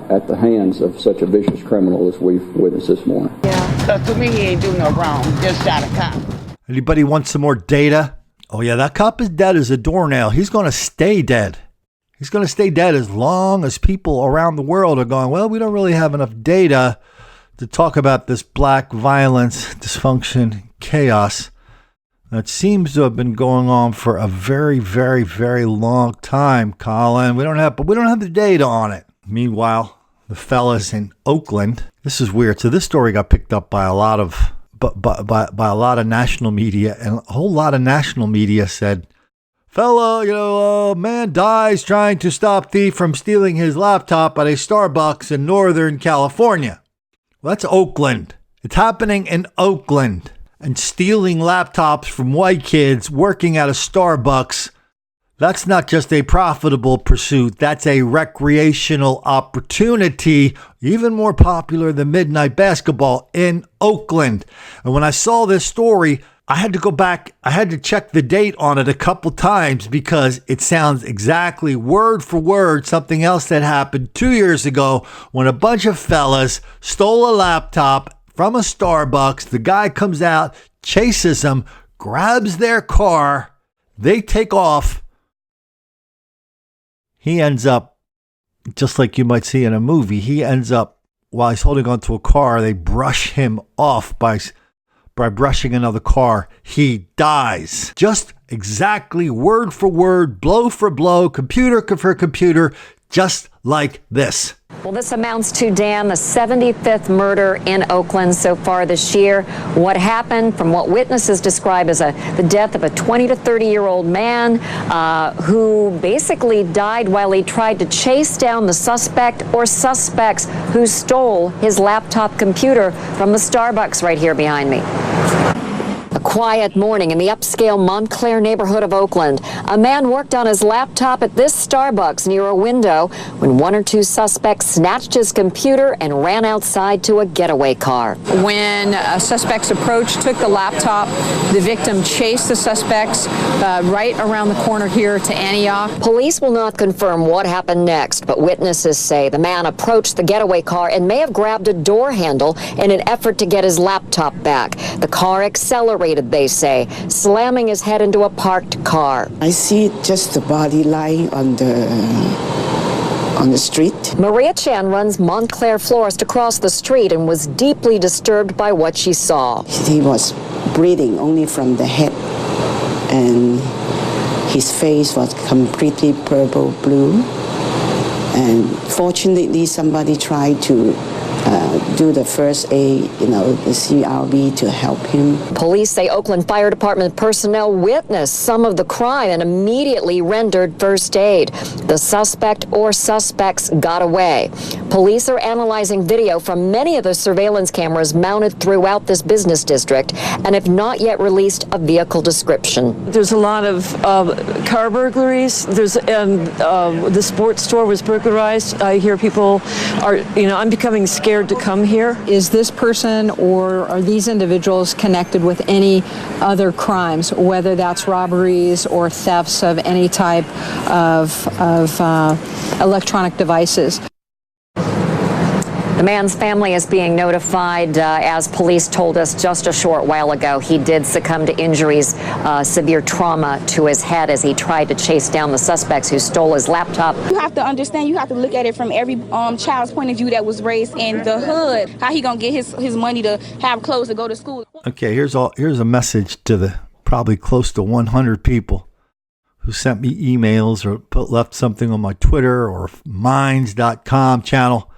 at the hands of such a vicious criminal as we've witnessed this morning. Yeah, because to me he ain't do no wrong, just shot a cop. Anybody want some more data? Oh yeah, that cop is dead as a doornail. He's going to stay dead. He's going to stay dead as long as people around the world are going, well, we don't really have enough data to talk about this black violence, dysfunction, chaos that seems to have been going on for a very, very, very long time, Colin. We don't have the data on it. Meanwhile, the fellas in Oakland, this is weird. So this story got picked up by a lot of national media, and a whole lot of national media said, man dies trying to stop thief from stealing his laptop at a Starbucks in Northern California. Well, that's Oakland. It's happening in Oakland. And stealing laptops from white kids working at a Starbucks, that's not just a profitable pursuit. That's a recreational opportunity, even more popular than midnight basketball in Oakland. And when I saw this story, I had to go back. I had to check the date on it a couple times because it sounds exactly word for word something else that happened 2 years ago when a bunch of fellas stole a laptop from a Starbucks. The guy comes out, chases them, grabs their car. They take off. He ends up, just like you might see in a movie, he ends up, while he's holding onto a car, they brush him off by brushing another car. He dies. Just exactly word for word, blow for blow, computer for computer, just like this. Well, this amounts to, Dan, the 75th murder in Oakland so far this year. What happened, from what witnesses describe as the death of a 20 to 30-year-old man who basically died while he tried to chase down the suspect or suspects who stole his laptop computer from the Starbucks right here behind me. A quiet morning in the upscale Montclair neighborhood of Oakland. A man worked on his laptop at this Starbucks near a window when 1 or 2 suspects snatched his computer and ran outside to a getaway car. When suspects approached, took the laptop, the victim chased the suspects right around the corner here to Antioch. Police will not confirm what happened next, but witnesses say the man approached the getaway car and may have grabbed a door handle in an effort to get his laptop back. The car accelerated, they say, slamming his head into a parked car. I see just the body lying on the street. Maria Chan runs Montclair Florist across the street and was deeply disturbed by what she saw. He was bleeding only from the head, and his face was completely purple blue. And fortunately, somebody tried to do the first aid, the CRB to help him. Police say Oakland Fire Department personnel witnessed some of the crime and immediately rendered first aid. The suspect or suspects got away. Police are analyzing video from many of the surveillance cameras mounted throughout this business district and have not yet released a vehicle description. There's a lot of car burglaries. The sports store was burglarized. I hear people are, I'm becoming scared to come here. Is this person or are these individuals connected with any other crimes, whether that's robberies or thefts of any type of electronic devices? The man's family is being notified. As police told us just a short while ago, he did succumb to injuries, severe trauma to his head as he tried to chase down the suspects who stole his laptop. You have to understand, you have to look at it from every child's point of view that was raised in the hood. How he gonna get his money to have clothes to go to school? Okay, here's a message to the probably close to 100 people who sent me emails or left something on my Twitter or minds.com channel.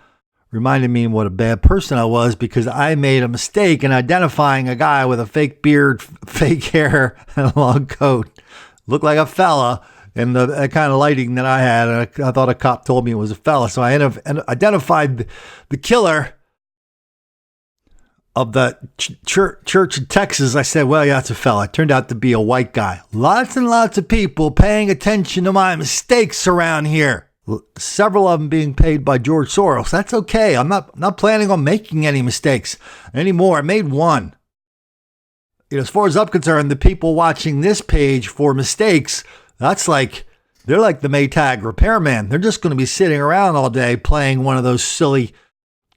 Reminded me what a bad person I was because I made a mistake in identifying a guy with a fake beard, fake hair, and a long coat. Looked like a fella in the kind of lighting that I had. And I thought a cop told me it was a fella. So I identified the killer of the church in Texas. I said, well, yeah, it's a fella. It turned out to be a white guy. Lots and lots of people paying attention to my mistakes around here. Several of them being paid by George Soros. That's okay. I'm not planning on making any mistakes anymore. I made one. As far as I'm concerned, the people watching this page for mistakes, they're like the Maytag repairman. They're just going to be sitting around all day playing one of those silly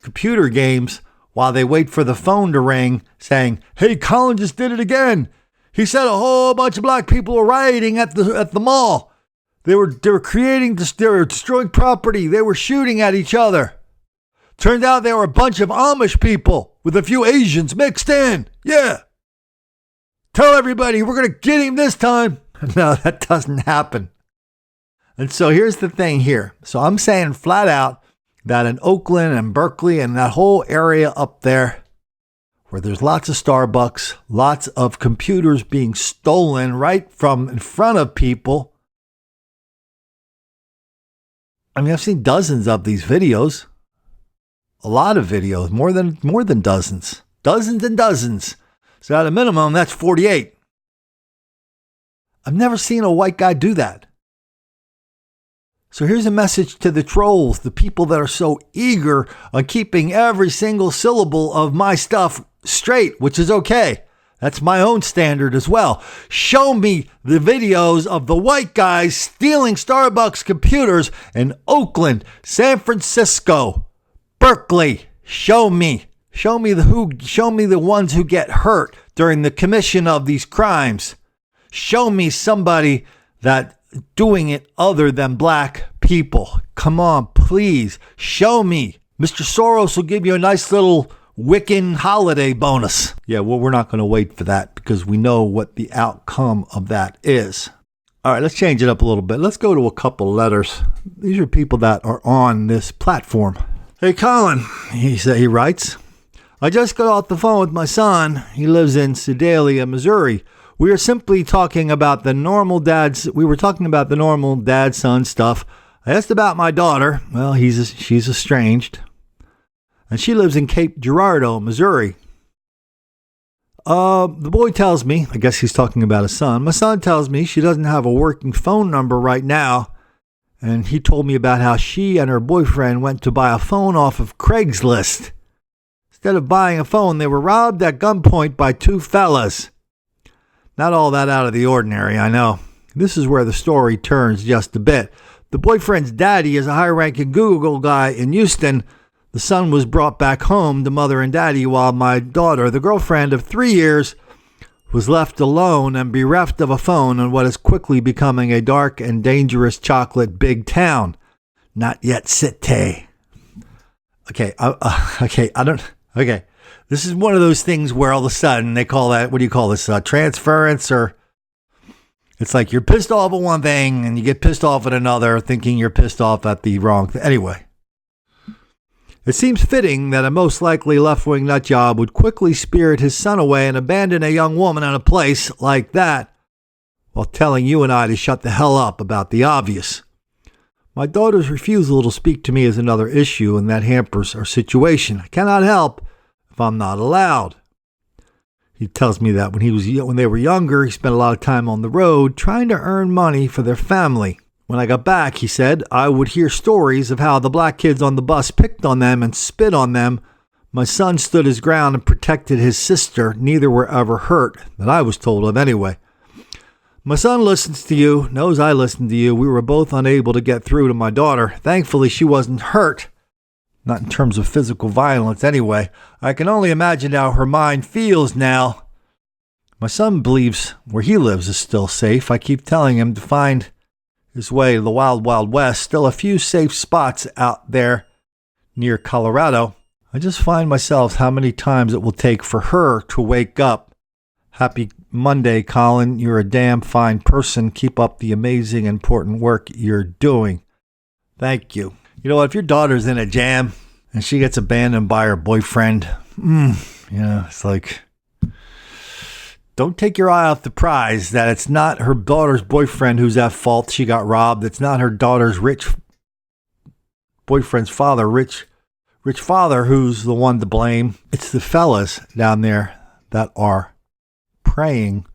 computer games while they wait for the phone to ring saying, hey, Colin just did it again. He said a whole bunch of black people were rioting at the mall. They were destroying property. They were shooting at each other. Turned out they were a bunch of Amish people with a few Asians mixed in. Yeah. Tell everybody we're going to get him this time. No, that doesn't happen. And so here's the thing here. So I'm saying flat out that in Oakland and Berkeley and that whole area up there where there's lots of Starbucks, lots of computers being stolen right from in front of people. I mean, I've seen dozens of these videos, a lot of videos, more than dozens and dozens. So at a minimum, that's 48. I've never seen a white guy do that. So here's a message to the trolls, the people that are so eager on keeping every single syllable of my stuff straight, which is okay. That's my own standard as well. Show me the videos of the white guys stealing Starbucks computers in Oakland, San Francisco, Berkeley. Show me the ones who get hurt during the commission of these crimes. Show me somebody that doing it other than black people. Come on, please. Show me. Mr. Soros will give you a nice little Wiccan holiday bonus. Yeah, well, we're not going to wait for that because we know what the outcome of that is. All right, let's change it up a little bit. Let's go to a couple letters. These are people that are on this platform. Hey, Colin, he writes, I just got off the phone with my son. He lives in Sedalia, Missouri. We were simply talking about the normal dad-son stuff. I asked about my daughter. Well, she's estranged. And she lives in Cape Girardeau, Missouri. The boy tells me, I guess he's talking about his son. My son tells me she doesn't have a working phone number right now. And he told me about how she and her boyfriend went to buy a phone off of Craigslist. Instead of buying a phone, they were robbed at gunpoint by two fellas. Not all that out of the ordinary, I know. This is where the story turns just a bit. The boyfriend's daddy is a high-ranking Google guy in Houston. The son was brought back home to mother and daddy while my daughter, the girlfriend of 3 years, was left alone and bereft of a phone in what is quickly becoming a dark and dangerous chocolate big town. Not yet city. Okay. This is one of those things where all of a sudden they call that, what do you call this? Transference, or it's like you're pissed off at one thing and you get pissed off at another, thinking you're pissed off at the wrong thing. Anyway. It seems fitting that a most likely left-wing nutjob would quickly spirit his son away and abandon a young woman in a place like that while telling you and I to shut the hell up about the obvious. My daughter's refusal to speak to me is another issue, and that hampers our situation. I cannot help if I'm not allowed. He tells me that when they were younger, he spent a lot of time on the road trying to earn money for their family. When I got back, he said, I would hear stories of how the black kids on the bus picked on them and spit on them. My son stood his ground and protected his sister. Neither were ever hurt, that I was told of anyway. My son listens to you, knows I listen to you. We were both unable to get through to my daughter. Thankfully, she wasn't hurt. Not in terms of physical violence anyway. I can only imagine how her mind feels now. My son believes where he lives is still safe. I keep telling him to find his way to the wild, wild west. Still a few safe spots out there near Colorado. I just find myself how many times it will take for her to wake up. Happy Monday, Colin. You're a damn fine person. Keep up the amazing, important work you're doing. Thank you. You know what? If your daughter's in a jam and she gets abandoned by her boyfriend, it's like, don't take your eye off the prize that it's not her daughter's boyfriend who's at fault. She got robbed. It's not her daughter's rich boyfriend's father, rich father, who's the one to blame. It's the fellas down there that are preying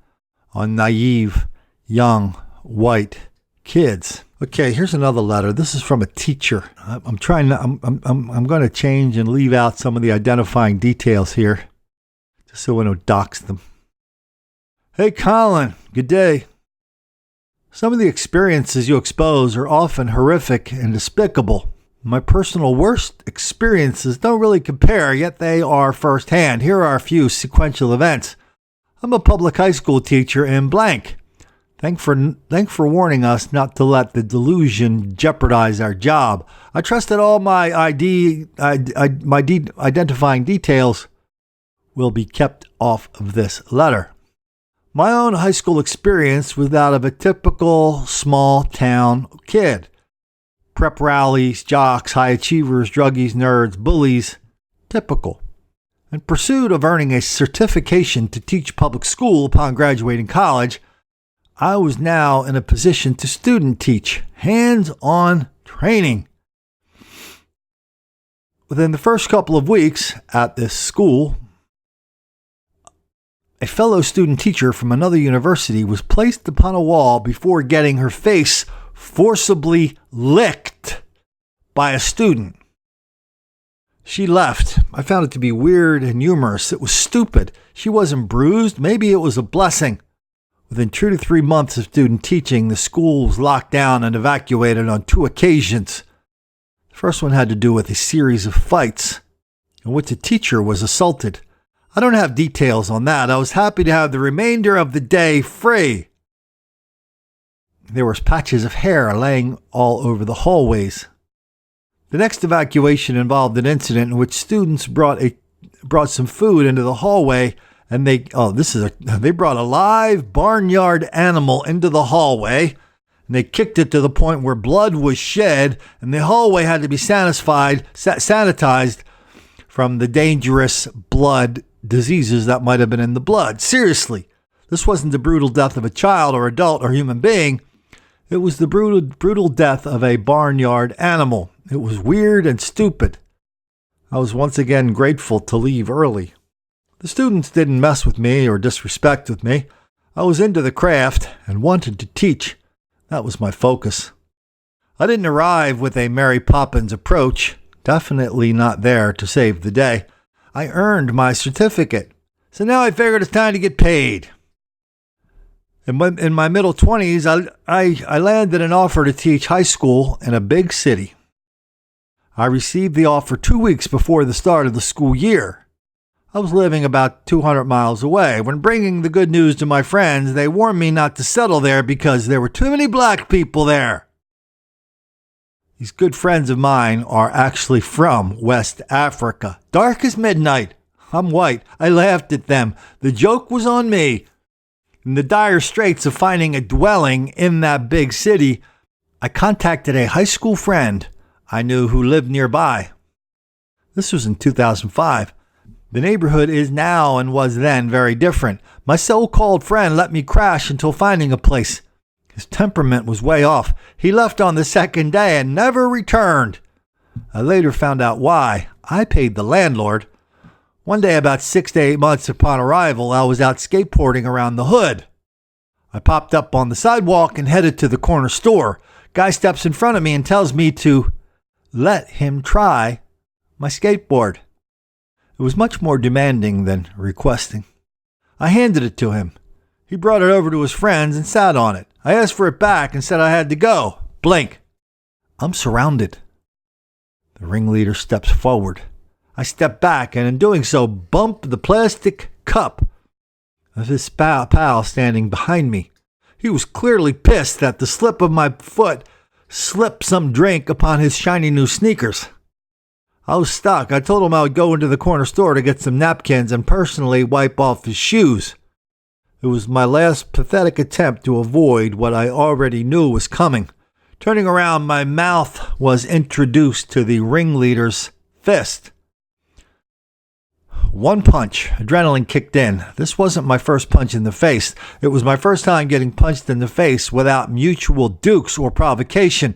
on naive, young, white kids. Okay, here's another letter. This is from a teacher. I'm going to change and leave out some of the identifying details here, just so we don't dox them. Hey, Colin, good day. Some of the experiences you expose are often horrific and despicable. My personal worst experiences don't really compare, yet they are firsthand. Here are a few sequential events. I'm a public high school teacher in blank. Thanks for warning us not to let the delusion jeopardize our job. I trust that all my identifying details will be kept off of this letter. My own high school experience was that of a typical small town kid. Prep rallies, jocks, high achievers, druggies, nerds, bullies. Typical. In pursuit of earning a certification to teach public school upon graduating college, I was now in a position to student teach, hands-on training. Within the first couple of weeks at this school, a fellow student teacher from another university was placed upon a wall before getting her face forcibly licked by a student. She left. I found it to be weird and humorous. It was stupid. She wasn't bruised. Maybe it was a blessing. Within 2 to 3 months of student teaching, the school was locked down and evacuated on 2 occasions. The first one had to do with a series of fights in which a teacher was assaulted. I don't have details on that. I was happy to have the remainder of the day free. There was patches of hair laying all over the hallways. The next evacuation involved an incident in which students brought some food into the hallway, and they brought a live barnyard animal into the hallway, and they kicked it to the point where blood was shed, and the hallway had to be sanitized from the dangerous blood diseases that might have been in the blood. Seriously, this wasn't the brutal death of a child or adult or human being. It was the brutal death of a barnyard animal. It was weird and stupid. I was once again grateful to leave early. The students didn't mess with me or disrespect with me. I was into the craft and wanted to teach. That was my focus. I didn't arrive with a Mary Poppins approach. Definitely not there to save the day. I earned my certificate. So now I figured it's time to get paid. In my middle 20s, I landed an offer to teach high school in a big city. I received the offer 2 weeks before the start of the school year. I was living about 200 miles away. When bringing the good news to my friends, they warned me not to settle there because there were too many black people there. These good friends of mine are actually from West Africa. Dark as midnight. I'm white. I laughed at them. The joke was on me. In the dire straits of finding a dwelling in that big city, I contacted a high school friend I knew who lived nearby. This was in 2005. The neighborhood is now and was then very different. My so-called friend let me crash until finding a place. His temperament was way off. He left on the second day and never returned. I later found out why. I paid the landlord. One day, about 6 to 8 months upon arrival, I was out skateboarding around the hood. I popped up on the sidewalk and headed to the corner store. Guy steps in front of me and tells me to let him try my skateboard. It was much more demanding than requesting. I handed it to him. He brought it over to his friends and sat on it. I asked for it back and said I had to go. Blink. I'm surrounded. The ringleader steps forward. I step back and in doing so bump the plastic cup of his pal standing behind me. He was clearly pissed that the slip of my foot slipped some drink upon his shiny new sneakers. I was stuck. I told him I would go into the corner store to get some napkins and personally wipe off his shoes. It was my last pathetic attempt to avoid what I already knew was coming. Turning around, my mouth was introduced to the ringleader's fist. One punch, adrenaline kicked in. This wasn't my first punch in the face. It was my first time getting punched in the face without mutual dukes or provocation.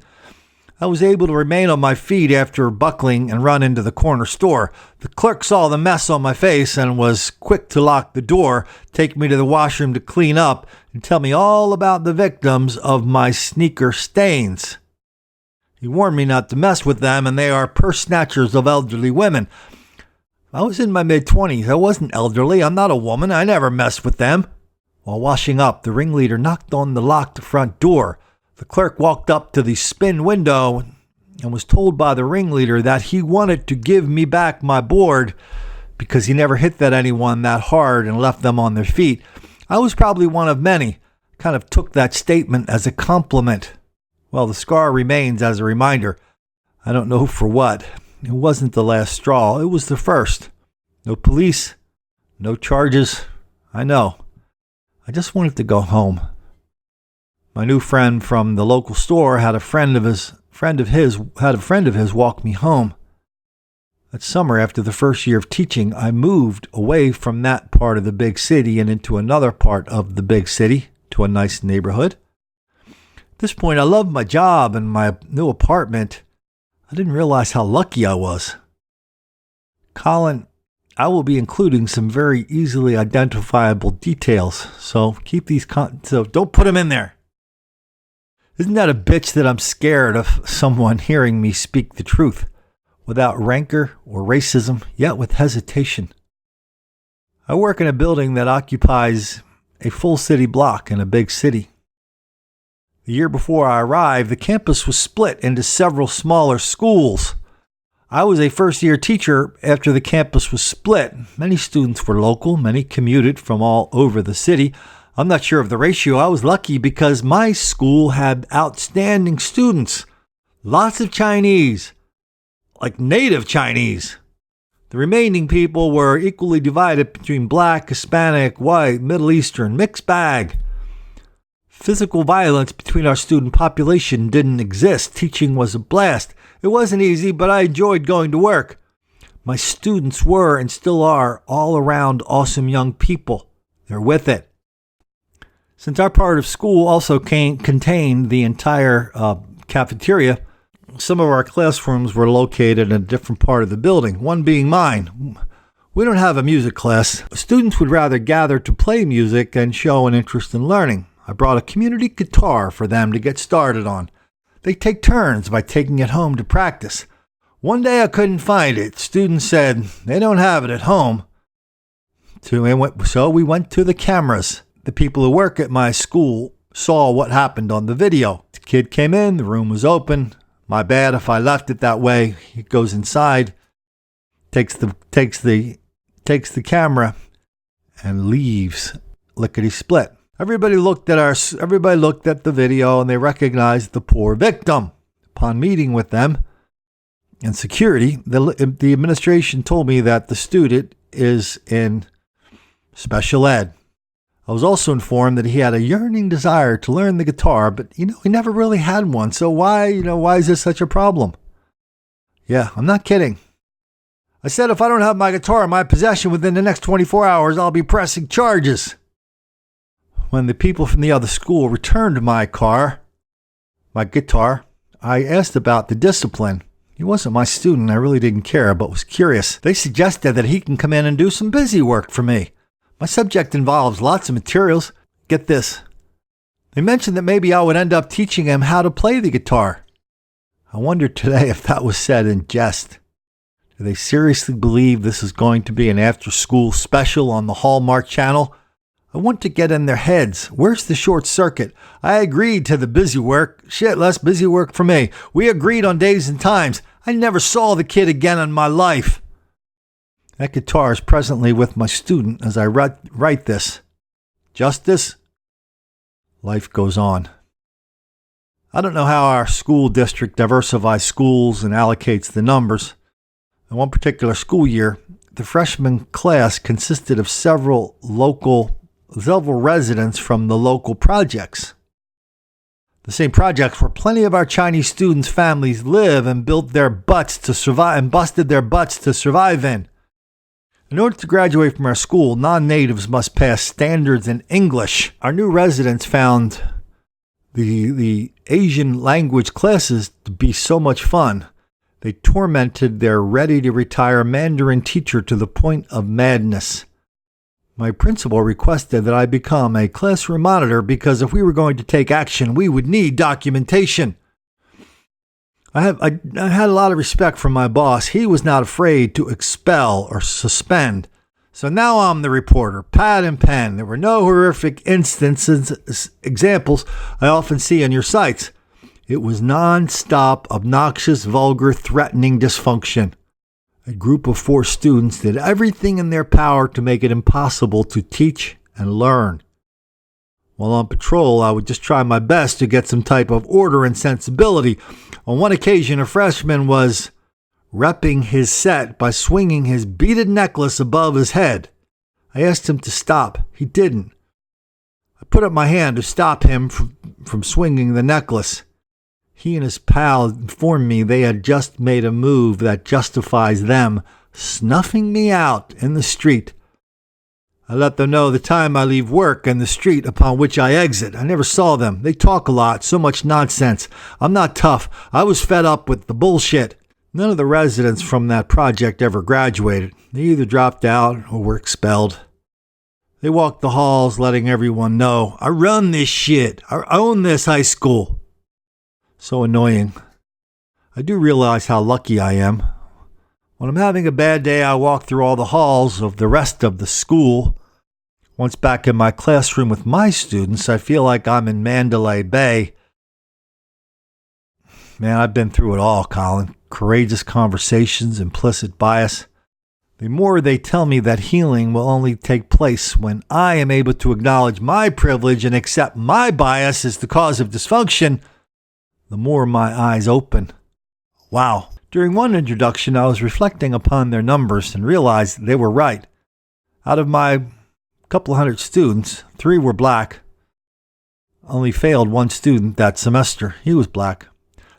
I was able to remain on my feet after buckling and run into the corner store. The clerk saw the mess on my face and was quick to lock the door, take me to the washroom to clean up, and tell me all about the victims of my sneaker stains. He warned me not to mess with them, and they are purse snatchers of elderly women. I was in my mid-20s. I wasn't elderly. I'm not a woman. I never messed with them. While washing up, the ringleader knocked on the locked front door. The clerk walked up to the spin window and was told by the ringleader that he wanted to give me back my board because he never hit anyone that hard and left them on their feet. I was probably one of many. Kind of took that statement as a compliment. Well, the scar remains as a reminder. I don't know for what. It wasn't the last straw. It was the first. No police, no charges. I know. I just wanted to go home. My new friend from the local store had a friend of his walk me home. That summer, after the first year of teaching, I moved away from that part of the big city and into another part of the big city, to a nice neighborhood. At this point, I loved my job and my new apartment. I didn't realize how lucky I was. Colin, I will be including some very easily identifiable details, so don't put them in there. Isn't that a bitch that I'm scared of someone hearing me speak the truth, without rancor or racism, yet with hesitation? I work in a building that occupies a full city block in a big city. The year before I arrived, the campus was split into several smaller schools. I was a first-year teacher after the campus was split. Many students were local, many commuted from all over the city. I'm not sure of the ratio. I was lucky because my school had outstanding students. Lots of Chinese, like native Chinese. The remaining people were equally divided between black, Hispanic, white, Middle Eastern, mixed bag. Physical violence between our student population didn't exist. Teaching was a blast. It wasn't easy, but I enjoyed going to work. My students were and still are all around awesome young people. They're with it. Since our part of school also contained the entire cafeteria, some of our classrooms were located in a different part of the building, one being mine. We don't have a music class. Students would rather gather to play music than show an interest in learning. I brought a community guitar for them to get started on. They take turns by taking it home to practice. One day I couldn't find it. Students said they don't have it at home. So we went to the cameras. The people who work at my school saw what happened on the video. The kid came in, the room was open. My bad if I left it that way. He goes inside, takes the camera, and leaves lickety split. Everybody looked at the video and they recognized the poor victim. Upon meeting with them and security, the administration told me that the student is in special ed. I was also informed that he had a yearning desire to learn the guitar, but he never really had one. So why is this such a problem? Yeah, I'm not kidding. I said if I don't have my guitar in my possession within the next 24 hours, I'll be pressing charges. When the people from the other school returned my guitar, I asked about the discipline. He wasn't my student. I really didn't care, but was curious. They suggested that he can come in and do some busy work for me. My subject involves lots of materials. Get this. They mentioned that maybe I would end up teaching him how to play the guitar. I wonder today if that was said in jest. Do they seriously believe this is going to be an after-school special on the Hallmark Channel? I want to get in their heads. Where's the short circuit? I agreed to the busy work. Shit, less busy work for me. We agreed on days and times. I never saw the kid again in my life. That guitar is presently with my student as I write this. Justice? Life goes on. I don't know how our school district diversifies schools and allocates the numbers. In one particular school year, the freshman class consisted of several residents from the local projects. The same projects where plenty of our Chinese students' families live and built their butts to survive and busted their butts to survive in. In order to graduate from our school, non-natives must pass standards in English. Our new residents found the Asian language classes to be so much fun. They tormented their ready-to-retire Mandarin teacher to the point of madness. My principal requested that I become a classroom monitor because if we were going to take action, we would need documentation. I had a lot of respect for my boss. He was not afraid to expel or suspend. So now I'm the reporter, pad and pen. There were no horrific examples I often see on your sites. It was non-stop, obnoxious, vulgar, threatening dysfunction. A group of 4 students did everything in their power to make it impossible to teach and learn. While on patrol, I would just try my best to get some type of order and sensibility. On one occasion, a freshman was repping his set by swinging his beaded necklace above his head. I asked him to stop. He didn't. I put up my hand to stop him from swinging the necklace. He and his pal informed me they had just made a move that justifies them snuffing me out in the street. I let them know the time I leave work and the street upon which I exit. I never saw them. They talk a lot, so much nonsense. I'm not tough. I was fed up with the bullshit. None of the residents from that project ever graduated. They either dropped out or were expelled. They walked the halls letting everyone know, I run this shit. I own this high school. So annoying. I do realize how lucky I am. When I'm having a bad day, I walk through all the halls of the rest of the school. Once back in my classroom with my students, I feel like I'm in Mandalay Bay. Man, I've been through it all, Colin. Courageous conversations, implicit bias. The more they tell me that healing will only take place when I am able to acknowledge my privilege and accept my bias as the cause of dysfunction, the more my eyes open. Wow. During one introduction, I was reflecting upon their numbers and realized they were right. Out of my couple hundred students, 3 were black. Only failed 1 student that semester. He was black.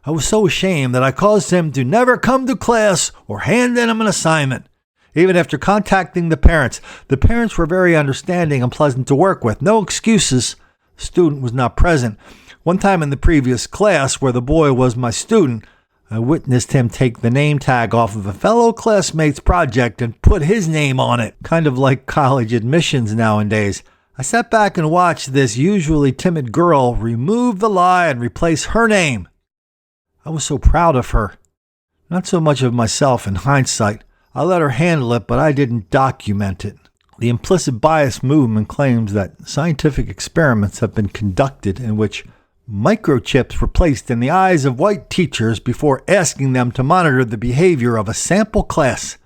I was so ashamed that I caused him to never come to class or hand in him an assignment. Even after contacting the parents were very understanding and pleasant to work with. No excuses. The student was not present. One time in the previous class where the boy was my student, I witnessed him take the name tag off of a fellow classmate's project and put his name on it. Kind of like college admissions nowadays. I sat back and watched this usually timid girl remove the lie and replace her name. I was so proud of her. Not so much of myself in hindsight. I let her handle it, but I didn't document it. The implicit bias movement claims that scientific experiments have been conducted in which microchips were placed in the eyes of white teachers before asking them to monitor the behavior of a sample class.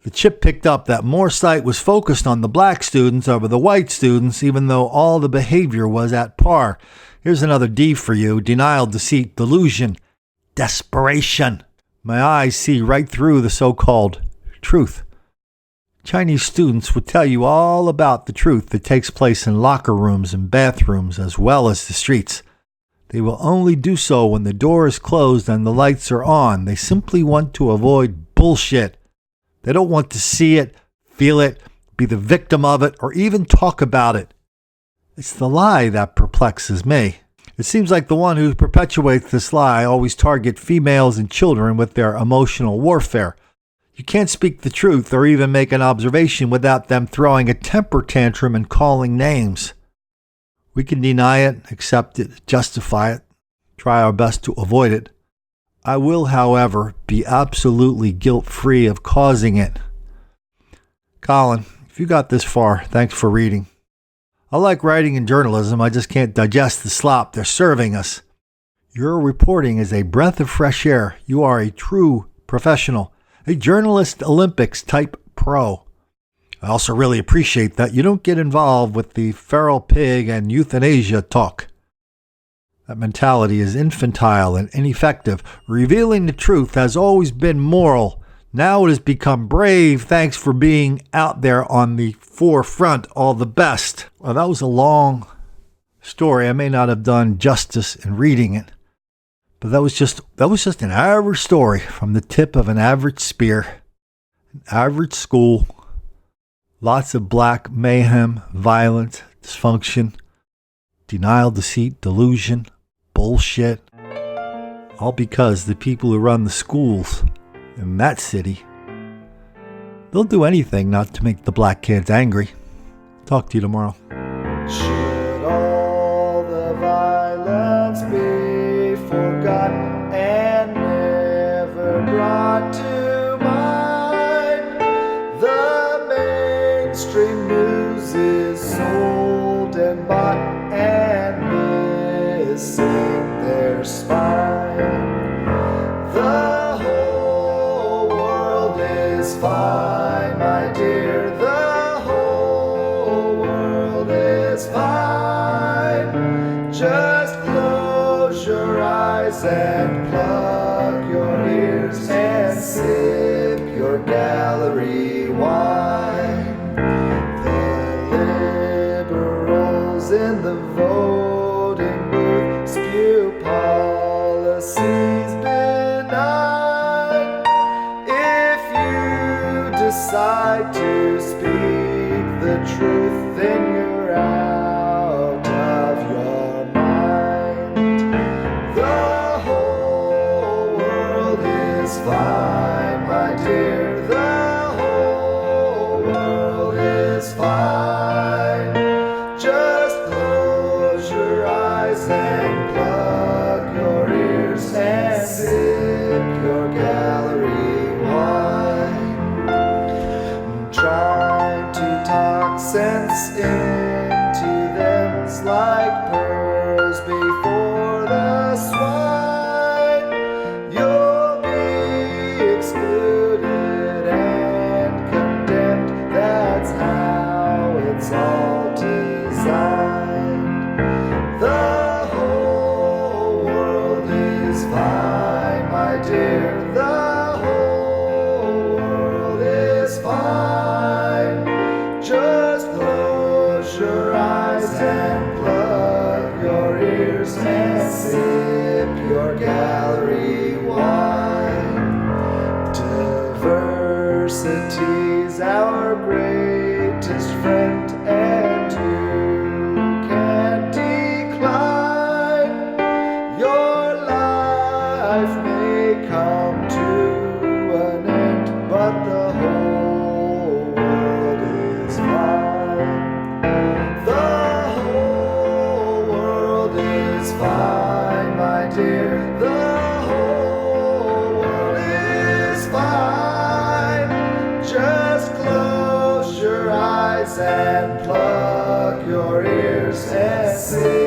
The chip picked up that more sight was focused on the black students over the white students, even though all the behavior was at par. Here's another D for you: denial, deceit, delusion, desperation. My eyes see right through the so-called truth. Chinese students would tell you all about the truth that takes place in locker rooms and bathrooms as well as the streets. They will only do so when the door is closed and the lights are on. They simply want to avoid bullshit. They don't want to see it, feel it, be the victim of it, or even talk about it. It's the lie that perplexes me. It seems like the one who perpetuates this lie always target females and children with their emotional warfare. You can't speak the truth or even make an observation without them throwing a temper tantrum and calling names. We can deny it, accept it, justify it, try our best to avoid it. I will, however, be absolutely guilt-free of causing it. Colin, if you got this far, thanks for reading. I like writing and journalism, I just can't digest the slop they're serving us. Your reporting is a breath of fresh air. You are a true professional, a journalist Olympics type pro. I also really appreciate that you don't get involved with the feral pig and euthanasia talk. That mentality is infantile and ineffective. Revealing the truth has always been moral. Now it has become brave. Thanks for being out there on the forefront. All the best. Well, that was a long story. I may not have done justice in reading it, but that was just an average story from the tip of an average spear, an average school. Lots of black mayhem, violence, dysfunction, denial, deceit, delusion, bullshit. All because the people who run the schools in that city, they'll do anything not to make the black kids angry. Talk to you tomorrow. Should all the violence be forgotten and never brought to mind? The mainstream news is sold and bought and missing their spine. The whole world is fine, my dear. The whole world is fine. Just close your eyes and plug your ears and sip your gallery wine. The liberals in the voting booth spew policies benign. If you decide to speak the truth, then you're out of your mind. The whole world is fine, my dear. The whole world is fine. Just close your eyes and plug your ears and sip your gallery wine. Trying to talk sense into them's like pearls before the swine. You'll be excluded and condemned. That's how it's all designed. The whole world is fine, my dear. The whole world is fine. Just close your eyes and plug your ears and sip your gallery wine. Diversity's our greatest friend, and you can't decline. Your life may come to an end, but the whole world is fine. The whole world is fine, my dear. The whole world is fine. Just close your eyes and plug your ears and sing.